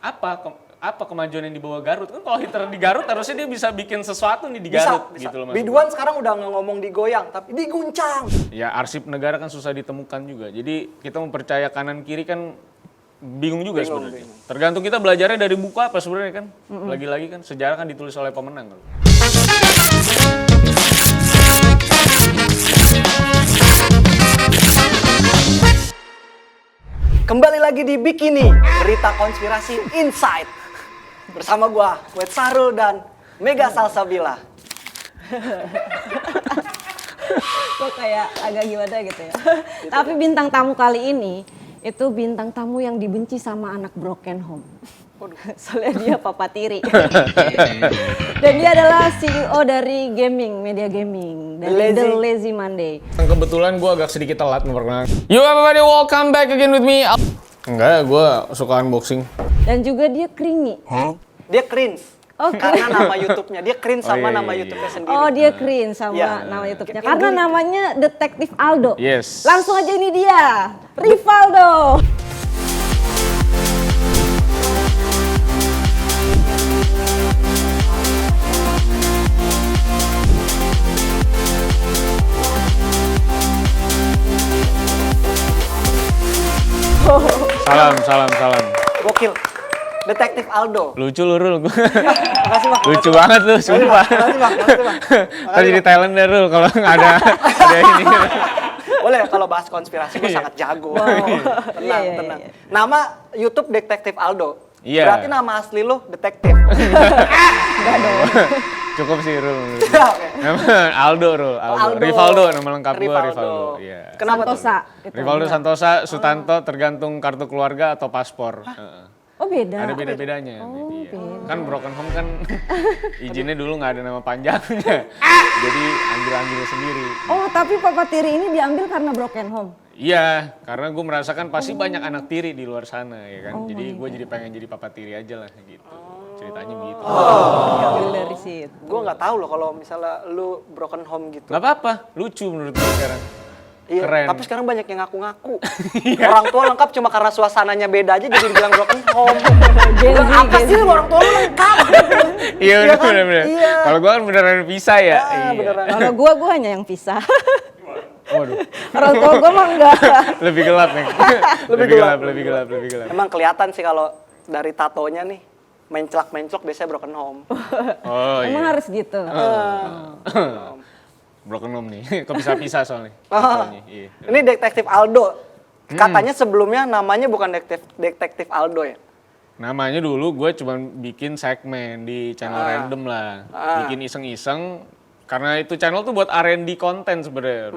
apa kemajuan yang dibawa Garut? Kan kalau Hitler di Garut harusnya dia bisa bikin sesuatu nih di Garut bisa. gitu loh. Biduan sekarang udah nggak ngomong digoyang, tapi diguncang. Ya arsip negara kan susah ditemukan juga. Jadi kita mempercaya kanan kiri kan bingung juga sebenarnya. Tergantung kita belajarnya dari buku apa sebenarnya kan. Lagi-lagi kan sejarah kan ditulis oleh pemenang kan. Kembali lagi di Bikini, berita konspirasi Insight. Bersama gua, Wet Sarul dan Mega Salsabila. Kok kayak agak gimana gitu ya. Tapi bintang tamu kali ini itu bintang tamu yang dibenci sama anak broken home. Soalnya dia papa tiri. Dan dia adalah CEO dari media gaming, dari The Lazy Monday. Kebetulan gue agak sedikit telat memperkenalkan. Yo everybody, welcome back again with me. Enggak, gue suka unboxing. Dan juga dia kringi. Dia cringe. Oh, karena nama YouTube-nya, dia cringe sama nama YouTube-nya sendiri. Oh, dia cringe sama nama YouTube-nya. Karena namanya Detektif Aldo. Yes. Langsung aja ini dia, Rivaldo. Salam. Gokil. Detektif Aldo. Lucu lu, Rul. Makasih, Bang. Lucu banget lu, sumpah. Makasih, Bang. Ntar jadi talent deh, Rul, kalau nggak ada ini. Boleh, kalau bahas konspirasi gue sangat jago. Tenang. Nama YouTube Detektif Aldo. Iya. Berarti nama asli lu detektif. Enggak dong. Cukup sih, Rul. Nama Aldo, Rul. Aldo. Rivaldo, nama lengkap gue Rivaldo. Iya. Kenapa Santosa. tuh? Rivaldo Santosa, Sutanto, tergantung kartu keluarga atau paspor. Oh beda. Ada beda-bedanya. Oh, Iya. beda. Kan broken home kan izinnya dulu nggak ada nama panjangnya. Jadi ambil sendiri. Oh tapi papa tiri ini diambil karena broken home. Iya, karena gue merasakan pasti banyak anak tiri di luar sana ya kan. Jadi gue jadi pengen jadi papa tiri aja lah gitu. Ceritanya begitu. Diambil dari situ. Gue nggak tahu loh kalau misalnya lu broken home gitu. Gak apa-apa, lucu menurut gue sekarang. Iya, Keren. tapi sekarang banyak yang ngaku-ngaku. Orang tua lengkap cuma karena suasananya beda aja jadi dibilang broken home. Bilang apa sih orang tua lu lengkap? Iya kan? bener. Iya. Kalau gue kan beneran pisah ya. Iya. Beneran. Kalau gua hanya yang pisah. Waduh, Orang tua gua mah enggak. lebih gelap nih. lebih gelap. Emang kelihatan sih kalau dari tatonya nih menclak-menclok biasanya broken home. Oh Emang iya. harus gitu. Broken home nih, kok bisa pisah soalnya. Iya. Ini Detektif Aldo. Katanya sebelumnya namanya bukan Detektif Aldo ya? Namanya dulu gue cuma bikin segmen di channel random lah. Bikin iseng-iseng. Karena itu channel tuh buat R&D konten sebenarnya.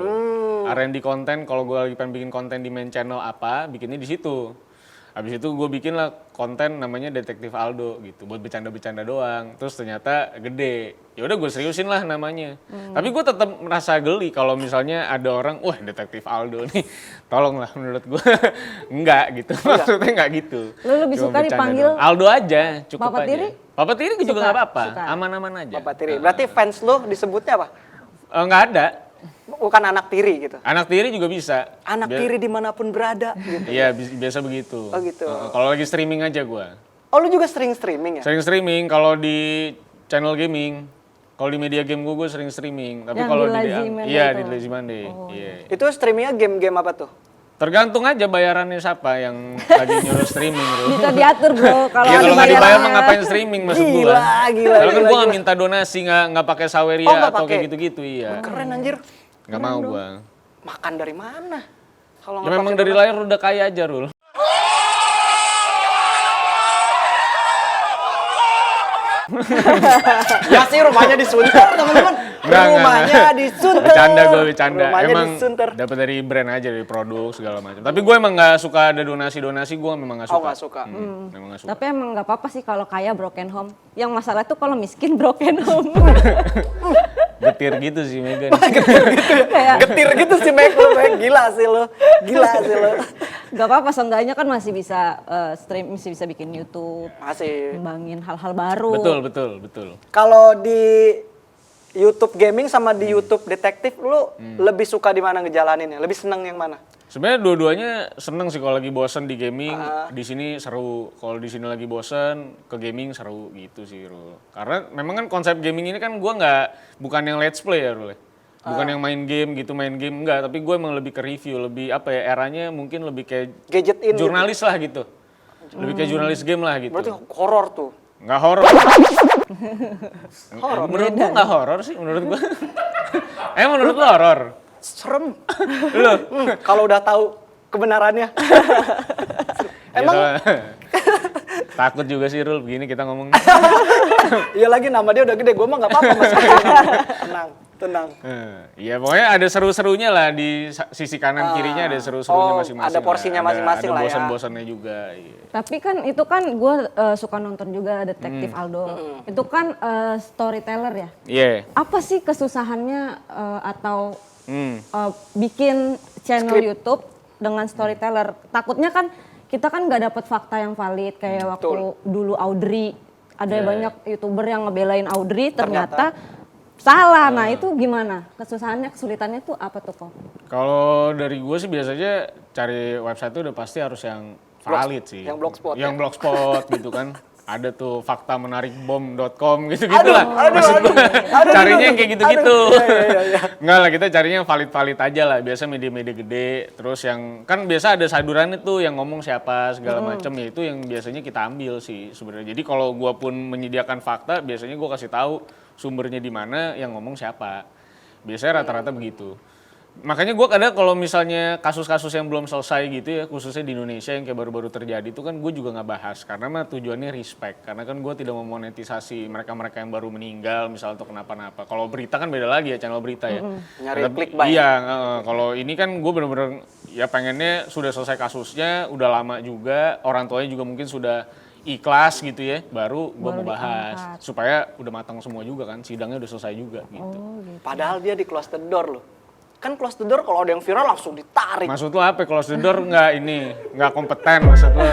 R&D konten, kalau gue lagi pengen bikin konten di main channel apa, bikinnya di situ. Habis itu gue bikin lah konten namanya Detektif Aldo gitu, buat bercanda-bercanda doang. Terus ternyata gede. Ya udah gue seriusin lah namanya. Tapi gue tetap merasa geli kalau misalnya ada orang, wah Detektif Aldo nih, tolonglah menurut gue. Enggak gitu, maksudnya enggak gitu. Lu lebih Cuma suka bercanda dipanggil doang. Aldo aja, cukup Papa aja. tiri? Papa tiri juga Suka, nggak apa-apa, suka. aman-aman aja. Papa tiri. Berarti fans lu disebutnya apa? Nggak ada. Bukan anak tiri gitu. Anak tiri juga bisa. Anak tiri dimanapun berada gitu. Iya, biasa begitu. Oh gitu. Kalau lagi streaming aja gua. Oh lu juga sering streaming ya? Sering streaming kalau di channel gaming. Kalau di media game gue sering streaming. Tapi Yang kalau di di Lazy Monday iya itu? di Lazy Monday. Iya. Itu streamingnya game-game apa tuh? Tergantung aja bayarannya siapa yang lagi nyuruh streaming bro. bisa diatur bro. Kalau Iya kalau nggak dibayar bayarannya. mah ngapain streaming maksud gua. Gila. Kalau kan gua nggak minta donasi nggak pakai saweria Oh, nggak atau pakai? kayak gitu-gitu iya. Keren anjir. Nggak mau gua. Makan dari mana? Kalau Ya nggak memang pakai dari lahir udah kaya aja Rul. Ya sih rumahnya disunter teman-teman. Rumahnya disunter. Bercanda gue bercanda. Rumahnya Emang disunter. dapat dari brand aja dari produk segala macam. Tapi gue emang nggak suka ada donasi gue memang nggak suka. Oh nggak suka. Memang nggak suka. Tapi emang nggak apa-apa sih kalau kaya broken home. Yang masalah tuh kalau miskin broken home. Getir gitu sih Megan. Kayak Getir gitu sih Meg lu, Meg. Gila sih lu. nggak apa-apa, seenggaknya kan masih bisa stream, masih bisa bikin YouTube, Masih. ngembangin hal-hal baru. Betul. Kalau di YouTube gaming sama di YouTube detektif lu lebih suka di mana ngejalaninnya? Lebih seneng yang mana? Sebenarnya dua-duanya seneng sih kalau lagi bosen di gaming, di sini seru. Kalau di sini lagi bosen, ke gaming seru gitu sih, Rul. Karena memang kan konsep gaming ini kan gue bukan yang let's play ya, Rul. Bukan yang main game enggak, tapi gue emang lebih ke review, lebih apa ya, eranya mungkin lebih kayak Gadget in jurnalis lah gitu. Lebih kayak jurnalis game lah gitu. Berarti horor tuh. Nggak horor. Horor. Menurut gue nggak horor sih, menurut gue. Menurut lo horor? Serem. Kalau udah tahu kebenarannya. Emang takut juga sih, Rul, begini kita ngomong. iya lagi nama dia udah gede, gue mah nggak apa-apa Mas. Tenang. Iya, pokoknya ada seru-serunya lah di sisi kanan kirinya, ada seru-serunya masing-masing. Ada porsinya masing-masing lah ya. Ada bosan-bosannya juga. Iya. Tapi kan itu kan gue suka nonton juga Detektif Aldo. Itu kan storyteller ya. Iya. Apa sih kesusahannya atau bikin channel YouTube dengan storyteller? Takutnya kan kita kan nggak dapat fakta yang valid kayak waktu dulu Audrey. Ada banyak YouTuber yang ngebelain Audrey ternyata salah. Nah itu gimana? Kesusahannya, kesulitannya tuh apa tuh kok? Kalau dari gue sih biasanya cari website itu udah pasti harus yang valid sih. Yang blogspot. Yang blogspot gitu kan. Ada tuh faktamenarikbom.com gitu-gitu lah. Maksud gue carinya yang kayak gitu-gitu. Enggak lah, kita carinya yang valid-valid aja lah. Biasa media-media gede. Terus yang, kan biasa ada saduran itu yang ngomong siapa segala macam, ya itu yang biasanya kita ambil sih sebenarnya. Jadi kalau gue pun menyediakan fakta, biasanya gue kasih tahu sumbernya di mana, yang ngomong siapa. Biasanya rata-rata begitu. Makanya gue kadang kalau misalnya kasus-kasus yang belum selesai gitu ya, khususnya di Indonesia yang kayak baru-baru terjadi itu kan gue juga nggak bahas. Karena mah tujuannya respect. Karena kan gue tidak memonetisasi mereka-mereka yang baru meninggal misalnya untuk kenapa-napa. Kalau berita kan beda lagi ya, channel berita ya. Nyari clickbait. Iya, kalau ini kan gue bener-bener ya pengennya sudah selesai kasusnya, udah lama juga, orang tuanya juga mungkin sudah ikhlas gitu ya, baru gue mau bahas. Supaya udah matang semua juga kan, sidangnya udah selesai juga gitu. Padahal dia di close the door loh. Kan close the door kalau ada yang viral langsung ditarik. Maksud lo apa? Close the door nggak kompeten maksud lo?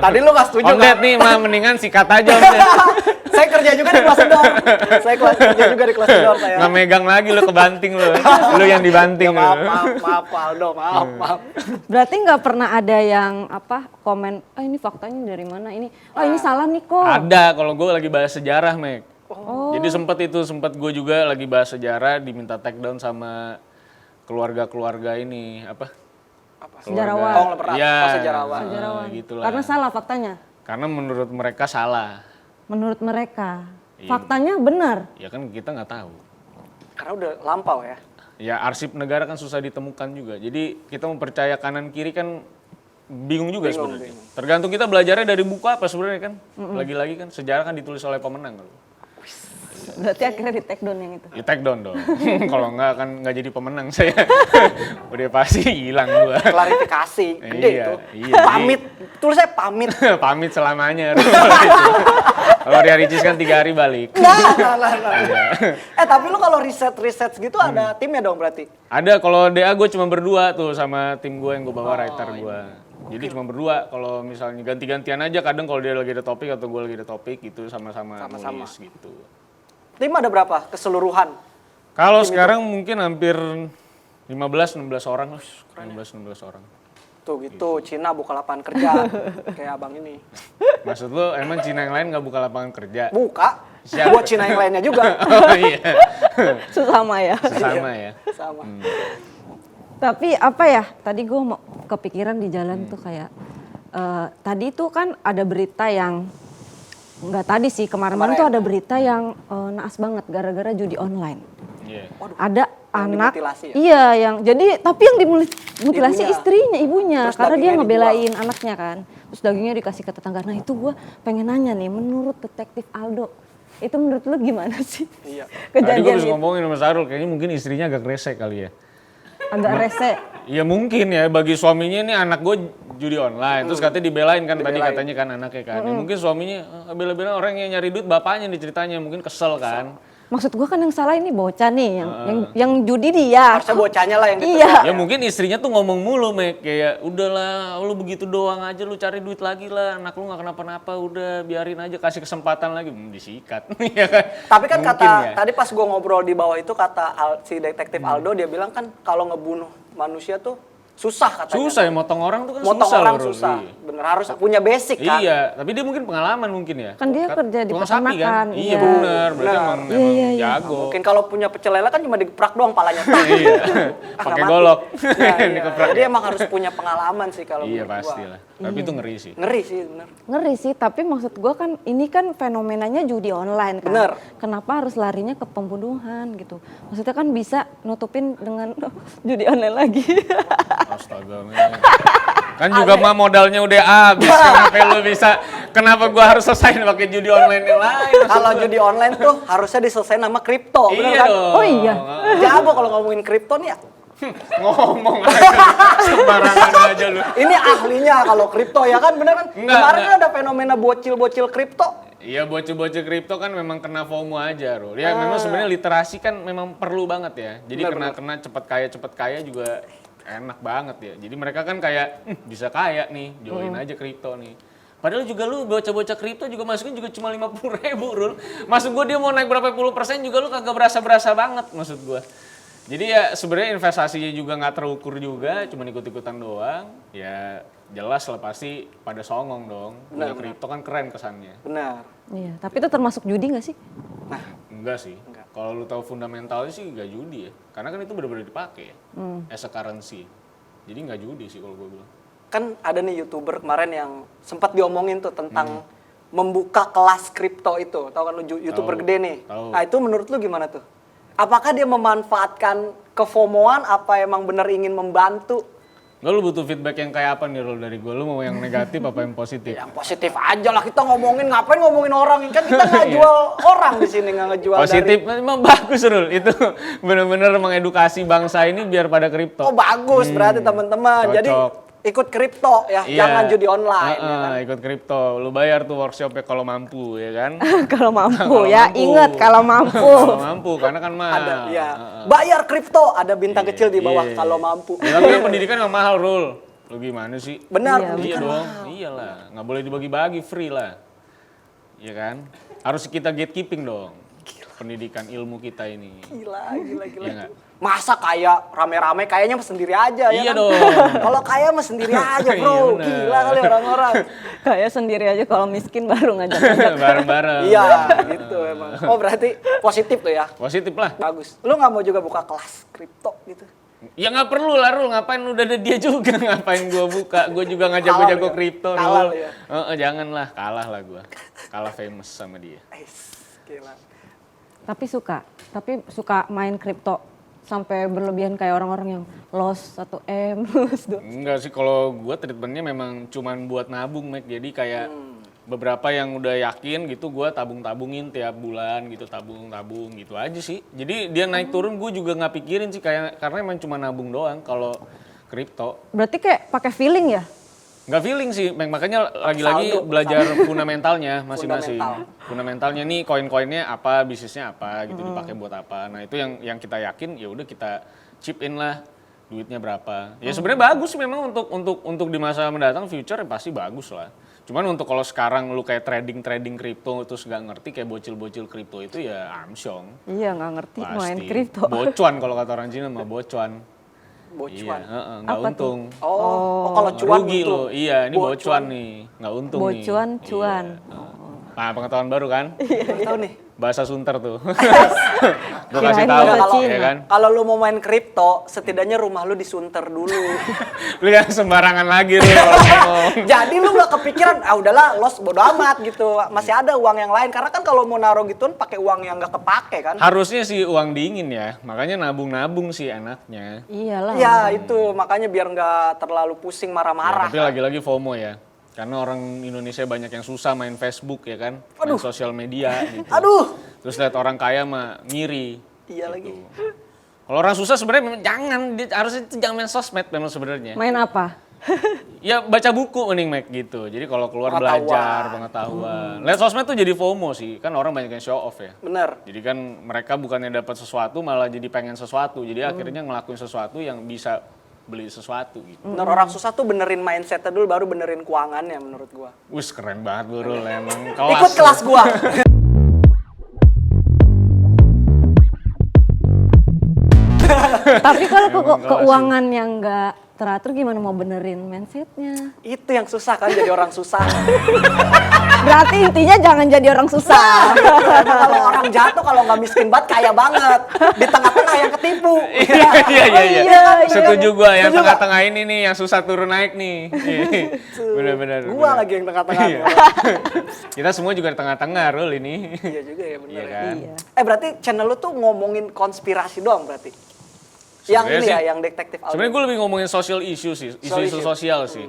Tadi lo nggak setuju Om Ded nih, mendingan sikat aja Om Ded. Saya kerja juga di close the door. Saya kerja juga di close the door saya. Nggak megang lagi lo, kebanting lo. Lo yang dibanting. Ya, maaf Aldo, maaf. Berarti nggak pernah ada yang komen, ini faktanya dari mana ini? Ini salah nih kok. Ada, kalau gue lagi bahas sejarah, Mek. Jadi sempat gue juga lagi bahas sejarah, diminta take down sama keluarga ini Sejarawan. Iya, sejarawan. Gitu lah. Karena salah faktanya. Karena menurut mereka salah. Menurut mereka. Faktanya benar. Ya kan kita nggak tahu. Karena udah lampau ya. Ya arsip negara kan susah ditemukan juga. Jadi kita mempercaya kanan kiri kan bingung juga sebenarnya. Tergantung kita belajarnya dari buku apa sebenarnya kan. Lagi-lagi kan sejarah kan ditulis oleh pemenang. Berarti akhirnya di take down yang itu. Ya take down dong. Kalau enggak kan nggak jadi pemenang saya. Udah pasti hilang gua. Klarifikasi, gede itu. Iya, pamit, tulisnya pamit. Pamit selamanya. Kalau di Ricis kan 3 hari balik. Nah. Tapi lu kalau riset gitu ada timnya dong berarti? Ada, kalau DA gue cuma berdua tuh sama tim gue yang gue bawa, writer gue. Jadi cuma berdua, kalau misalnya ganti-gantian aja kadang kalau dia lagi ada topik atau gue lagi ada topik gitu sama-sama nulis gitu. Tim ada berapa keseluruhan? Kalau sekarang mungkin hampir 15-16 orang lah. 15-16 orang. Tuh gitu, Cina buka lapangan kerja kayak abang ini. Maksud lo emang Cina yang lain nggak buka lapangan kerja? Buka, Siapa? buat Cina yang lainnya juga. Oh iya. Sesama ya. Sama ya. Sama. Tapi apa ya, tadi gue mau kepikiran di jalan tuh kayak, tadi tuh kan ada berita yang, nggak tadi sih, kemarin tuh ada berita yang naas banget gara-gara judi online. Yeah. Ada anak, dimutilasi ya? iya yang, jadi tapi yang dimutilasi ibunya, Terus karena dia dagingnya ngebelain anaknya kan. Terus dagingnya dikasih ke tetangga. Nah itu gue pengen nanya nih, menurut Detektif Aldo, itu menurut lu gimana sih? Iya. Tadi gue Kejadian bisa gitu. ngomongin sama Sarul, kayaknya mungkin istrinya agak rese kali ya. Agak rese. Iya mungkin ya, bagi suaminya ini anak gue judi online, terus katanya dibelain kan, tadi katanya kan anaknya kan. Ya, mungkin suaminya bela-bela orang yang nyari duit bapaknya nih ceritanya, mungkin kesel kan. Maksud gue kan yang salah ini bocah nih, yang judi dia. Harusnya bocahnya lah yang gitu. Iya. Ya mungkin istrinya tuh ngomong mulu, Mek, kayak udahlah lu begitu doang aja, lu cari duit lagi lah, anak lu gak kenapa-napa, udah biarin aja, kasih kesempatan lagi, disikat. Ya kan? Tapi kan Mungkin kata, ya. tadi pas gue ngobrol di bawah itu kata si Detektif Aldo, dia bilang kan kalau ngebunuh manusia tuh susah katanya. Susah ya, motong orang tuh kan Motong susah orang loh, susah. Rul. Bener, harus punya basic kan. Iya, tapi dia mungkin pengalaman mungkin ya. Kan dia kerja di tukang sapi peternakan, kan? iya. Iya benar, berarti Benar. emang, Iya, emang iya, iya. jago. Mungkin kalau punya pecel lele kan cuma digeprak doang palanya. Iya, Ah, pakai nggak mati. golok. Iya, iya. Dikeprak. Jadi emang harus punya pengalaman sih kalau Iya menurut gua. pastilah. Tapi itu ngeri sih. Ngeri sih bener. Ngeri sih, tapi maksud gua kan ini kan fenomenanya judi online kan. Bener. Kenapa harus larinya ke pembunuhan gitu? Maksudnya kan bisa nutupin dengan judi online lagi. Astaga, men. Kan juga mah modalnya udah habis. Kenapa gua harus selesain pakai judi online yang lain? Kalau judi online tuh harusnya diselesaikan sama kripto, bener Iya kan? dong. Oh iya. Jago kalau ngomongin kripto nih ya. Ngomong aja, sembarangan aja lu. Ini ahlinya kalau kripto ya kan, bener kan? Enggak, Kemarin enggak. kan ada fenomena bocil-bocil kripto. Iya, bocil-bocil kripto kan memang kena FOMO aja, Rul. Ya memang sebenarnya literasi kan memang perlu banget ya. Jadi Benar, kena cepet kaya juga enak banget ya. Jadi mereka kan kayak bisa kaya nih, join aja kripto nih. Padahal juga lu bocah-bocah kripto juga masukin juga cuma 50.000, Rul. Maksud gua dia mau naik berapa puluh persen juga lu kagak berasa-berasa banget maksud gua. Jadi ya sebenarnya investasinya juga nggak terukur juga, cuma ikut-ikutan doang. Ya jelas lah pasti pada songong dong. Punya kripto kan keren kesannya. Benar. Iya, tapi itu termasuk judi nggak sih? Nah, Enggak sih. Kalau lu tahu fundamentalnya sih nggak judi ya. Karena kan itu benar-benar dipakai ya. As a currency. Jadi nggak judi sih kalau gue bilang. kan ada nih YouTuber kemarin yang sempat diomongin tuh tentang membuka kelas kripto itu. Tahu kan lu YouTuber Tahu, gede nih. tahu. Nah, itu menurut lu gimana tuh? Apakah dia memanfaatkan kefomoan apa emang benar ingin membantu? Lu butuh feedback yang kayak apa nih Rul dari gue? Lu mau yang negatif apa yang positif? Yang positif aja lah, kita ngomongin, ngapain ngomongin orang, kan kita nggak jual orang di sini, nggak ngejual Positif, dari... memang bagus Rul. Itu benar-benar mengedukasi bangsa ini biar pada kripto. Oh bagus, berarti teman-teman. Jadi cocok. ikut kripto ya, Iya. jangan judi online. Ya kan? Ikut kripto. Lu bayar tuh workshopnya kalau mampu ya kan? Kalau mampu Kalau ya, mampu. ingat kalau mampu. Kalau mampu, karena kan mahal. Ada, ya. Bayar kripto, ada bintang kecil di bawah Iya. kalau mampu. Ya, tapi kan pendidikan yang mahal Rul. Lu gimana sih? Benar, Iya, Iya pendidikan dong, mahal. iyalah. Nggak boleh dibagi-bagi, free lah. Iya kan? Harus kita gatekeeping dong. Pendidikan ilmu kita ini. Gila. Iya nggak? Masa kayak rame-rame, kayaknya mah sendiri aja ya Iya kan? dong. Kalau kaya mah sendiri aja Iya, bro, benar. gila kali orang-orang. Kayak sendiri aja kalau miskin baru ngajak. Bareng-bareng. Iya, gitu emang. Oh berarti positif tuh ya, Positif lah. bagus. Lu nggak mau juga buka kelas kripto gitu? Ya nggak perlu lah Rul, ngapain udah ada dia juga, ngapain gua buka. Gua juga nggak jago-jago Kalah ya? kripto Kalah Rul. ya? Janganlah, kalah lah gua. Kalah famous sama dia. Gila. Tapi suka main kripto sampai berlebihan kayak orang-orang yang loss 1M, loss 2. Enggak sih, kalau gua treatmentnya memang cuman buat nabung, Mek. Jadi kayak beberapa yang udah yakin gitu gua tabung-tabungin tiap bulan gitu, tabung-tabung gitu aja sih. Jadi dia naik turun gua juga nggak pikirin sih, kayak karena emang cuma nabung doang kalau kripto. Berarti kayak pakai feeling ya? Nggak feeling sih, Mek. Makanya lagi-lagi Saldo, belajar fundamentalnya masing-masing. Fundamental. Fundamentalnya nih koin-koinnya apa, bisnisnya apa gitu, dipakai buat apa. Nah, itu yang kita yakin ya udah kita chip in lah duitnya berapa. Ya sebenarnya bagus memang untuk di masa mendatang future ya pasti bagus lah. Cuman untuk kalau sekarang lu kayak trading kripto terus nggak ngerti kayak bocil kripto itu ya amsyong. Iya, nggak ngerti main Pasti. kripto. Bocuan kalau kata orang Cina mah bocuan. Bocuan. Iya, nggak Apa tuh? untung. Oh, kalau cuan Rugi untung. lo, iya ini bocuan nih, nggak untung nih. Bocuan, cuan. Iya. Nah pengetahuan baru kan, Baru tahu nih. bahasa Sunter tuh. Gue Kirain kasih tahu, bahasa Kalau Cina. ya kan. kalau lu mau main kripto, setidaknya rumah lu disunter dulu. Lu yang sembarangan lagi lu kalau ngomong. Jadi lu nggak kepikiran, ah udahlah loss bodo amat gitu. Masih ada uang yang lain, karena kan kalau mau naruh gituan pakai uang yang nggak kepake kan. Harusnya sih uang dingin ya, makanya nabung-nabung sih enaknya. Iyalah. Ya itu, makanya biar nggak terlalu pusing Ya, marah-marah. tapi lagi-lagi FOMO ya. Karena orang Indonesia banyak yang susah main Facebook ya kan, main sosial media gitu. Aduh, Terus lihat orang kaya mah ngiri. iya lagi. Kalau orang susah sebenarnya memang jangan, harusnya itu jangan main sosmed memang sebenarnya. Main apa? Ya baca buku mending Mac gitu. Jadi kalau keluar Pengetahuan. belajar, pengetahuan. Lihat sosmed tuh jadi FOMO sih. Kan orang banyak yang show off ya. Bener. Jadi kan mereka bukannya dapat sesuatu malah jadi pengen sesuatu. Jadi akhirnya ngelakuin sesuatu yang bisa beli sesuatu gitu. Bener, orang susah tuh benerin mindsetnya dulu, baru benerin keuangannya menurut gua. Wih keren banget Bu Rul emang. Ikut kelas gua. Tapi kalau keuangan yang nggak literatur gimana mau benerin mindsetnya? Itu yang susah kan, jadi orang susah. Berarti intinya jangan jadi orang susah. Karena kalau orang jatuh, kalau nggak miskin banget, kaya banget. Di tengah-tengah yang ketipu. Iya. Setuju gue, yang Setuju tengah-tengah ini nih, yang susah turun naik nih. Bener-bener. Gua lagi yang tengah-tengah. Iya. Kita semua juga di tengah-tengah, Rul, ini. Iya juga ya, bener Iya ya. kan? Iya. Berarti channel lu tuh ngomongin konspirasi doang berarti? Yang Sebenarnya ini ya, sih, yang detektif Aldo. Sebenarnya gue lebih ngomongin social issue sih, isu-isu sosial sih.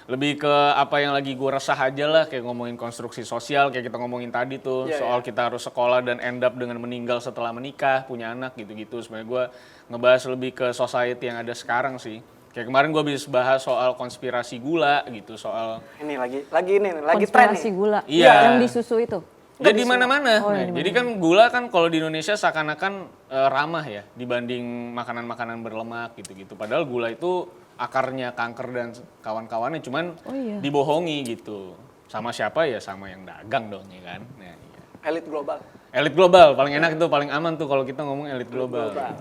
Lebih ke apa yang lagi gue resah aja lah, kayak ngomongin konstruksi sosial, kayak kita ngomongin tadi tuh, Iya, soal kita harus sekolah dan end up dengan meninggal setelah menikah, punya anak gitu-gitu. Sebenarnya gue ngebahas lebih ke society yang ada sekarang sih. Kayak kemarin gue bisa bahas soal konspirasi gula gitu, soal Ini lagi tren Konspirasi nih. gula Iya. yang di susu itu. ya di mana-mana. Oh, Nah, di jadi kan gula kan kalau di Indonesia seakan-akan ramah ya dibanding makanan-makanan berlemak gitu-gitu. Padahal gula itu akarnya kanker dan kawan-kawannya, cuman dibohongi gitu. Sama siapa ya? Sama yang dagang dong ya kan. Nah, iya. Elit global. Elit global paling enak itu, paling aman tuh kalau kita ngomong elit global. Iya.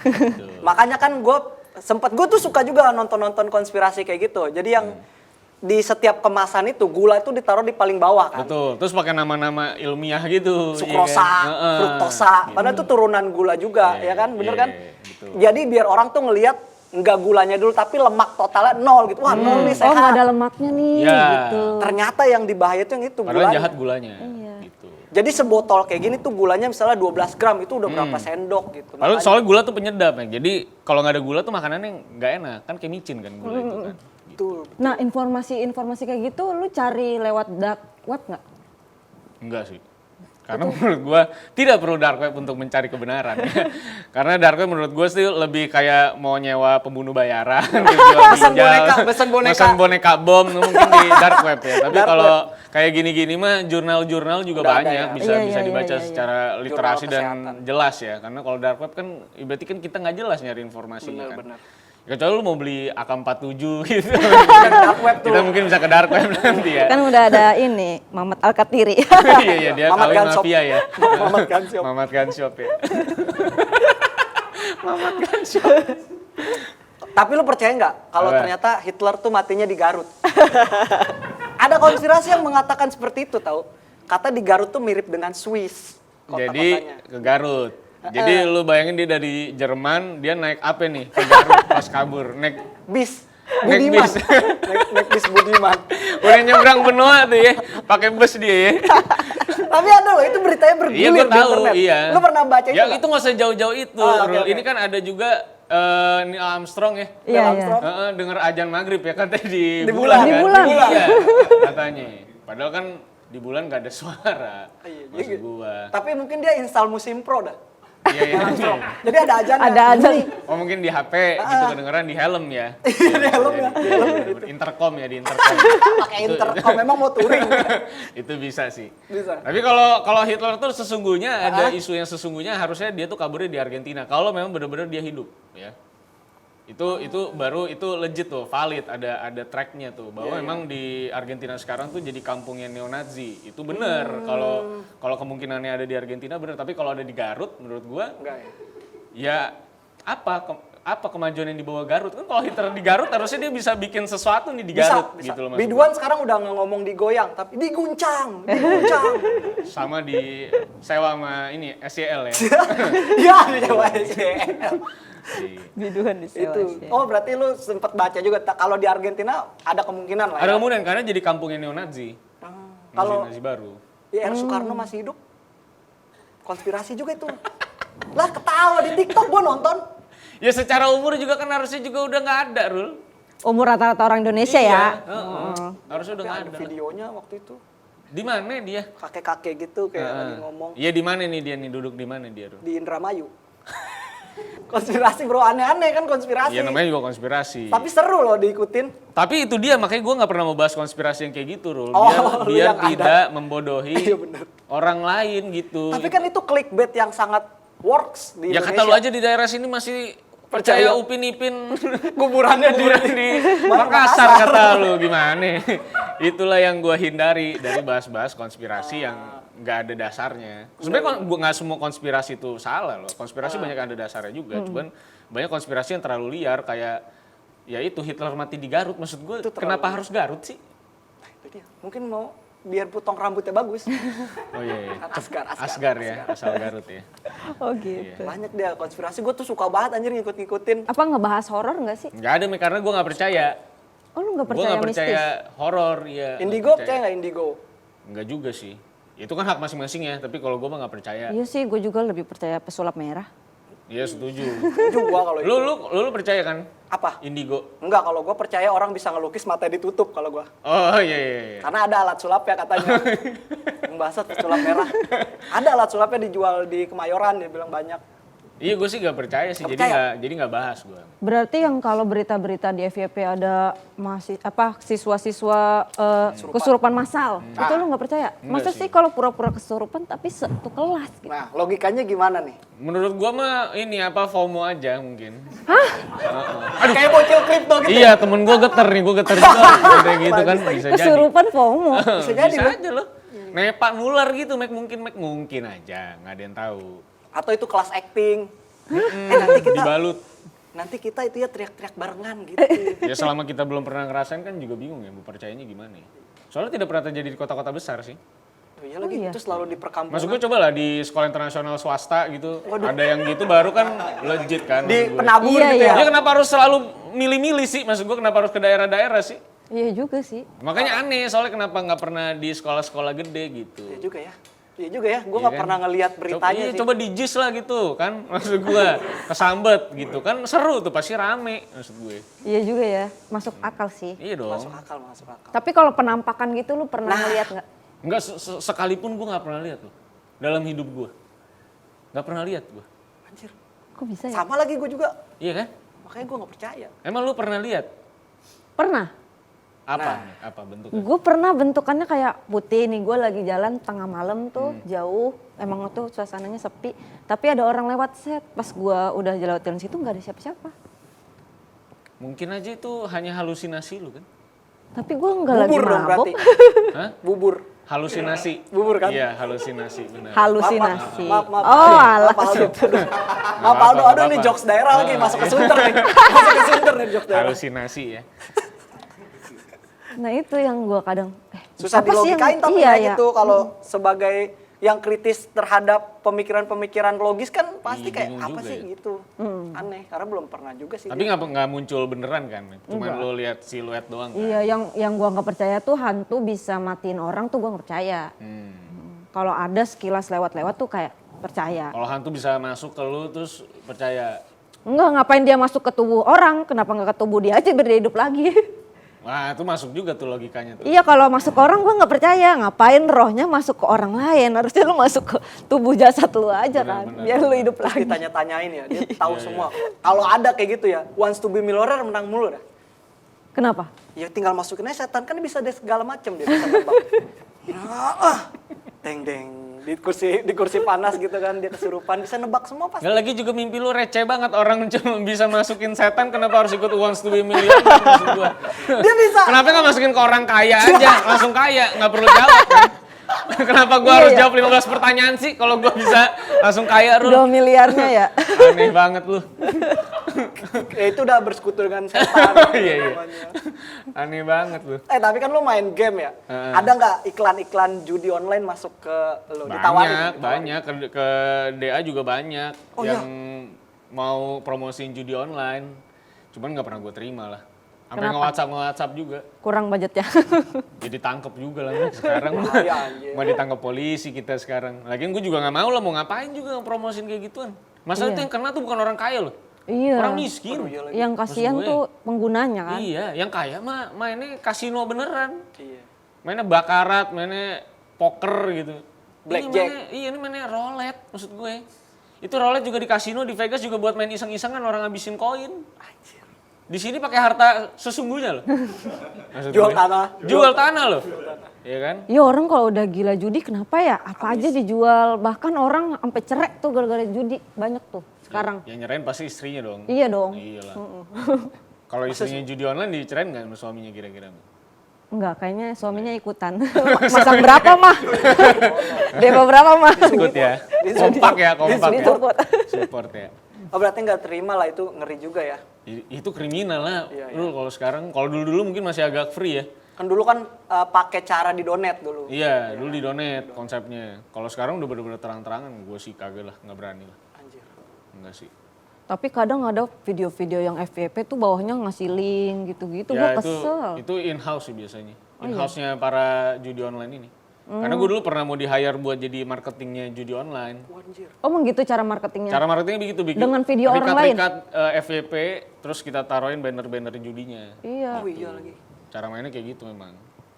Gitu. Makanya kan gue tuh suka juga nonton konspirasi kayak gitu. Jadi yang di setiap kemasan itu gula itu ditaruh di paling bawah kan. Betul. Terus pakai nama-nama ilmiah gitu. Sukrosa, iya kan? fruktosa, padahal itu turunan gula juga, ya kan, bener kan? betul. Jadi biar orang tuh ngelihat nggak gulanya dulu, tapi lemak totalnya 0 gitu. Wah, 0 nih Oh, sehat. nggak ada lemaknya nih, Ya. gitu. Ternyata yang dibahaya itu yang itu Padahal gulanya. jahat gulanya. Iya. Gitu. Jadi sebotol kayak gini tuh gulanya misalnya 12 gram, itu udah berapa sendok gitu. Padahal Makanya- soalnya gula tuh penyedap ya. Jadi kalau nggak ada gula tuh makanannya nggak enak. Kan kayak micin kan gula itu kan. Betul. Nah, informasi kayak gitu lu cari lewat dark web nggak? Enggak sih. Karena menurut gua tidak perlu dark web untuk mencari kebenaran. Karena dark web menurut gua sih lebih kayak mau nyewa pembunuh bayaran, Pesan boneka. pesan boneka bom mungkin di dark web ya. Tapi kalau kayak gini-gini mah jurnal-jurnal juga Udah ada banyak ya. bisa Iya, bisa iya, dibaca iya, iya. secara literasi dan kesehatan. jelas ya. Karena kalau dark web kan berarti kan kita nggak jelas nyari informasinya kan. Bener-bener. Kecuali lu mau beli AK47 gitu. Dark web tuh. Kita mungkin bisa ke dark web nanti ya. Kan udah ada ini, Mamat Alkatiri. Iya, iya, dia Mamat kawin Gun Shop. mafia ya. Mamat Gun Shop. Mamat Gun Shop ya. Tapi lu percaya nggak kalau Apa? ternyata Hitler tuh matinya di Garut? Ada konspirasi yang mengatakan seperti itu, tahu? Kata di Garut tuh mirip dengan Swiss. Jadi kota-kotanya. ke Garut. Jadi lu bayangin dia dari Jerman, dia naik apa nih ke Garut pas kabur, naik bis naik Budiman. bis. naik bis Budiman. Udah nyebrang benua tuh ya, pakai bus dia ya. Tapi ada loh, itu beritanya bergulir Iya gue di tahu, internet. iya. Lu pernah baca itu Ya nggak? itu nggak usah jauh-jauh itu. Oh, oke, Rul. oke. Ini kan ada juga Neil Armstrong ya. Iya, iya. Armstrong. Denger ajan maghrib ya katanya di Di bulan bulan. Di kan? bulan. Iya, katanya. Padahal kan di bulan gak ada suara. Iya, Maksud gua. Tapi mungkin dia install Musim Pro dah. Iya, iya. Jadi ada ajannya. Ada ajan. Bunyi. Oh mungkin di HP gitu kedengeran di helm ya. Di helm ya. Intercom ya, di intercom. Pakai intercom, memang mau touring. Itu bisa sih. Bisa. Tapi kalau Hitler tuh sesungguhnya ada isu yang sesungguhnya harusnya dia tuh kaburnya di Argentina. Kalau memang benar-benar dia hidup, ya. Itu baru itu legit tuh, valid, ada tracknya tuh bahwa memang di Argentina sekarang tuh jadi kampungnya neo-Nazi. Itu benar. Kalau kemungkinannya ada di Argentina benar, tapi kalau ada di Garut menurut gua Enggak ya. ya apa kemajuan yang dibawa Garut? Kan kalau Hitler di Garut harusnya dia bisa bikin sesuatu nih di Garut Bisa. gitu loh maksud gua. Biduan sekarang udah nggak ngomong digoyang, tapi diguncang. Sama di sewa sama ini SCL ya. Iya, Jawa SCL. Biduan di sewa Itu. sih. Oh, berarti lu sempat baca juga. Kalau di Argentina ada kemungkinan lah. Ada ya? kemudian karena jadi kampungnya neo-Nazi. Kalau Nazi baru. IR Soekarno masih hidup, konspirasi juga itu. Lah ketawa di TikTok gua nonton. Ya secara umur juga kan harusnya juga udah nggak ada, Rul. Umur rata-rata orang Indonesia ya. Harusnya udah Tapi nggak ada ada. videonya waktu itu. Di mana dia? Kakek-kakek gitu kayak lagi ngomong Iya di mana nih dia nih duduk di mana dia, Rul? di Indramayu. Konspirasi bro, aneh-aneh kan konspirasi. Iya namanya juga konspirasi. Tapi seru loh diikutin. Tapi itu dia makanya gue nggak pernah mau bahas konspirasi yang kayak gitu, Rul. Oh, lu Biar yang ada. tidak membodohi Iya, bener. orang lain gitu. Tapi kan itu clickbait yang sangat works di ya Indonesia. kata lu aja di daerah sini masih percaya Upin Ipin Kuburannya di Makassar kata lu gimana? Itulah yang gua hindari dari bahas-bahas konspirasi yang nggak ada dasarnya. Sebenarnya gua nggak semua konspirasi itu salah loh. Konspirasi banyak yang ada dasarnya juga. Cuman banyak konspirasi yang terlalu liar kayak Ya itu Hitler mati di Garut, maksud gue Itu terlalu- kenapa harus Garut sih? Itu dia. Mungkin mau biar potong rambutnya bagus. Oh iya, iya. Asgar. Ya, asal Garut ya. Oh gitu. Banyak dia konspirasi, gue tuh suka banget anjir ngikut-ngikutin. Apa ngebahas horor nggak sih? Nggak ada, karena gue nggak percaya. Oh lu nggak Gue percaya nggak mistis? percaya horor, ya. Indigo percaya nggak Indigo? Nggak juga sih. Itu kan hak masing-masing ya, tapi kalau gue mah nggak percaya. Iya sih, gue juga lebih percaya pesulap merah. Iya setuju. Setuju gue kalau itu. Lu percaya kan? Apa? Indigo. Enggak, kalau gue percaya orang bisa ngelukis matanya ditutup kalau gue. Oh iya. Karena ada alat sulap ya katanya. Yang bahasa sulap merah. Ada alat sulapnya dijual di Kemayoran, dia bilang banyak. Iya gue sih nggak percaya sih, Nggak jadi percaya? nggak bahas gue. Berarti yang kalau berita-berita di FYP ada siswa-siswa kesurupan massal, itu lu nggak percaya? Enggak Masa sih. sih kalau pura-pura kesurupan tapi satu kelas gitu? Nah, logikanya gimana nih? Menurut gue mah ini FOMO aja mungkin. Kayak bocil kripto gitu. Iya temen gue geter nih, gue geter juga. Kayak gitu kan bisa jadi. Kesurupan FOMO. Bisa jadi, Bisa Bro. aja loh. Nepak nular gitu, mungkin aja, nggak ada yang tahu. Atau itu kelas acting. Dibalut. Nanti kita itu ya teriak-teriak barengan gitu. Ya selama kita belum pernah ngerasain kan juga bingung ya, mau percayanya gimana ya. Soalnya tidak pernah terjadi di kota-kota besar sih. Oh iya lagi, iya. itu selalu di perkampungan. Maksud gue coba lah di sekolah internasional swasta gitu, ada yang gitu baru kan legit kan. Di maksud gue. penabur Iya, gitu iya. ya. Ya kenapa harus selalu milih-milih sih? Maksud gue kenapa harus ke daerah-daerah sih? Iya juga sih. Makanya aneh, soalnya kenapa nggak pernah di sekolah-sekolah gede gitu. Iya juga ya. Iya juga ya, gue Iya nggak kan? pernah ngelihat beritanya Iya, sih. coba di JIS lah gitu kan, maksud gue kesambet gitu kan seru tuh pasti rame maksud gue. Iya juga ya, masuk akal sih. Iya dong. Masuk akal. Tapi kalau penampakan gitu lu pernah ngeliat nggak? Enggak sekalipun gue nggak pernah lihat loh dalam hidup gue, nggak pernah lihat gue. Anjir, Kok bisa ya? sama lagi gue juga. Iya kan? Makanya gue nggak percaya. Emang lu pernah lihat Pernah. apa? Nah. Nih? Apa bentuknya? Gue pernah bentukannya kayak putih nih, gue lagi jalan tengah malam tuh jauh, emang tuh suasananya sepi, tapi ada orang lewat set, pas gue udah jalan situ nggak ada siapa-siapa. Mungkin aja itu hanya halusinasi lu kan? Tapi gue nggak lagi Bubur dong mabok. berarti. Hah? Bubur. Halusinasi. Bubur kan? Iya halusinasi benar. Halusinasi. Maaf. Oh alah. Maaf Aldo. Maaf Aldo, aduh ini jokes daerah lagi, masuk ke Sunter nih. Masuk ke Sunter nih jokes daerah. Halusinasi ya. Nah itu yang gue kadang Susah apa sih yang- dilogikain tapi iya, kayak iya. gitu kalau sebagai yang kritis terhadap pemikiran-pemikiran logis kan pasti Iya, kayak bingung apa juga sih ya. gitu. Aneh, karena belum pernah juga sih. Tapi nggak muncul beneran kan? Cuma lu lihat siluet doang kan? Iya, yang gua nggak percaya tuh hantu bisa matiin orang tuh gua nggak percaya. Kalau ada sekilas lewat-lewat tuh kayak percaya. Kalau hantu bisa masuk ke lu terus percaya. Enggak, ngapain dia masuk ke tubuh orang? Kenapa nggak ke tubuh dia aja biar dia hidup lagi? Wah itu masuk juga tuh logikanya tuh. Iya, kalau masuk ke orang gua nggak percaya. Ngapain rohnya masuk ke orang lain? Harusnya lu masuk ke tubuh jasad lu aja kan, Benar, biar lu hidup Terus lagi. ditanya-tanyain ya, dia tahu semua. Kalau ada kayak gitu ya, wants to be millionaire menang mulu dah. Kenapa? Ya tinggal masukin aja setan, kan bisa deh segala macam dia bisa nebak. Deng di kursi panas gitu kan dia kesurupan bisa nebak semua pasti. Nggak lagi juga mimpi lu receh banget orang cuma bisa masukin setan kenapa harus ikut Wants to be Millionaire maksud gua. Dia bisa. Kenapa nggak masukin ke orang kaya aja langsung kaya nggak perlu jawab kan? Kenapa gua harus jawab 15 pertanyaan sih kalau gua bisa langsung kaya 2 Rul? miliarnya ya. Aneh banget lu. Ya itu udah bersekutu dengan setan. Iya. Aneh banget lu. Tapi kan lu main game ya. Ada nggak iklan-iklan judi online masuk ke lu? Banyak ke DA juga banyak Oh, yang mau promosiin judi online. Cuman nggak pernah gue terima lah. Sampai nge-WhatsApp juga. Kurang budgetnya. Jadi tangkep juga lah sekarang. Iya, anjir. Mau ditangkap polisi kita sekarang. Lagian gue juga nggak mau lah mau ngapain juga ngepromosin kayak gituan. Masalah itu yang kena tuh bukan orang kaya loh. Iya. Orang miskin. Yang kasihan Maksud gue. tuh penggunanya kan. Iya, yang kaya mah mainnya kasino beneran. Iya. Mainnya bakarat, mainnya poker gitu. Blackjack. Ini mainnya roulette maksud gue. Itu roulette juga di kasino di Vegas juga buat main iseng-isengan orang ngabisin koin. Anjir. Di sini pakai harta sesungguhnya loh. Maksud Jual gue. tanah. Jual tanah loh. Iya kan? Iya, orang kalau udah gila judi kenapa ya? Apa aja dijual, bahkan orang sampai cerai tuh gara-gara judi, banyak tuh sekarang. Yang nyerain pasti istrinya dong. Iya dong. Iyalah. Kalau istrinya judi online dicerain nggak sama suaminya kira-kira? Enggak, kayaknya suaminya ikutan. Masang berapa mah? Depo berapa mah? Ikut ya. Kompak ya, kompak ya. Disupport. Support ya. Oh berarti nggak terima lah, itu ngeri juga ya. Itu kriminal lah. Iya, Lu kalau sekarang, kalau dulu mungkin masih agak free ya. Kan dulu kan pakai cara di donate dulu. Iya, dulu di donate konsepnya. Kalau sekarang udah bener-bener terang-terangan, gue sih kagak lah, nggak berani lah. Anjir. Enggak sih. Tapi kadang ada video-video yang FYP tuh bawahnya ngasih link gitu-gitu, gue Ya kesel. itu in-house sih biasanya. In-house-nya para judi online ini. Karena gue dulu pernah mau di-hire buat jadi marketingnya judi online. Wah, anjir. Oh emang gitu cara marketingnya? Cara marketingnya begitu, bikin Dengan video orang lain? Rikat FYP, terus kita taruhin banner-banner judinya. Iya. Oh iya lagi. Cara mainnya kayak gitu memang.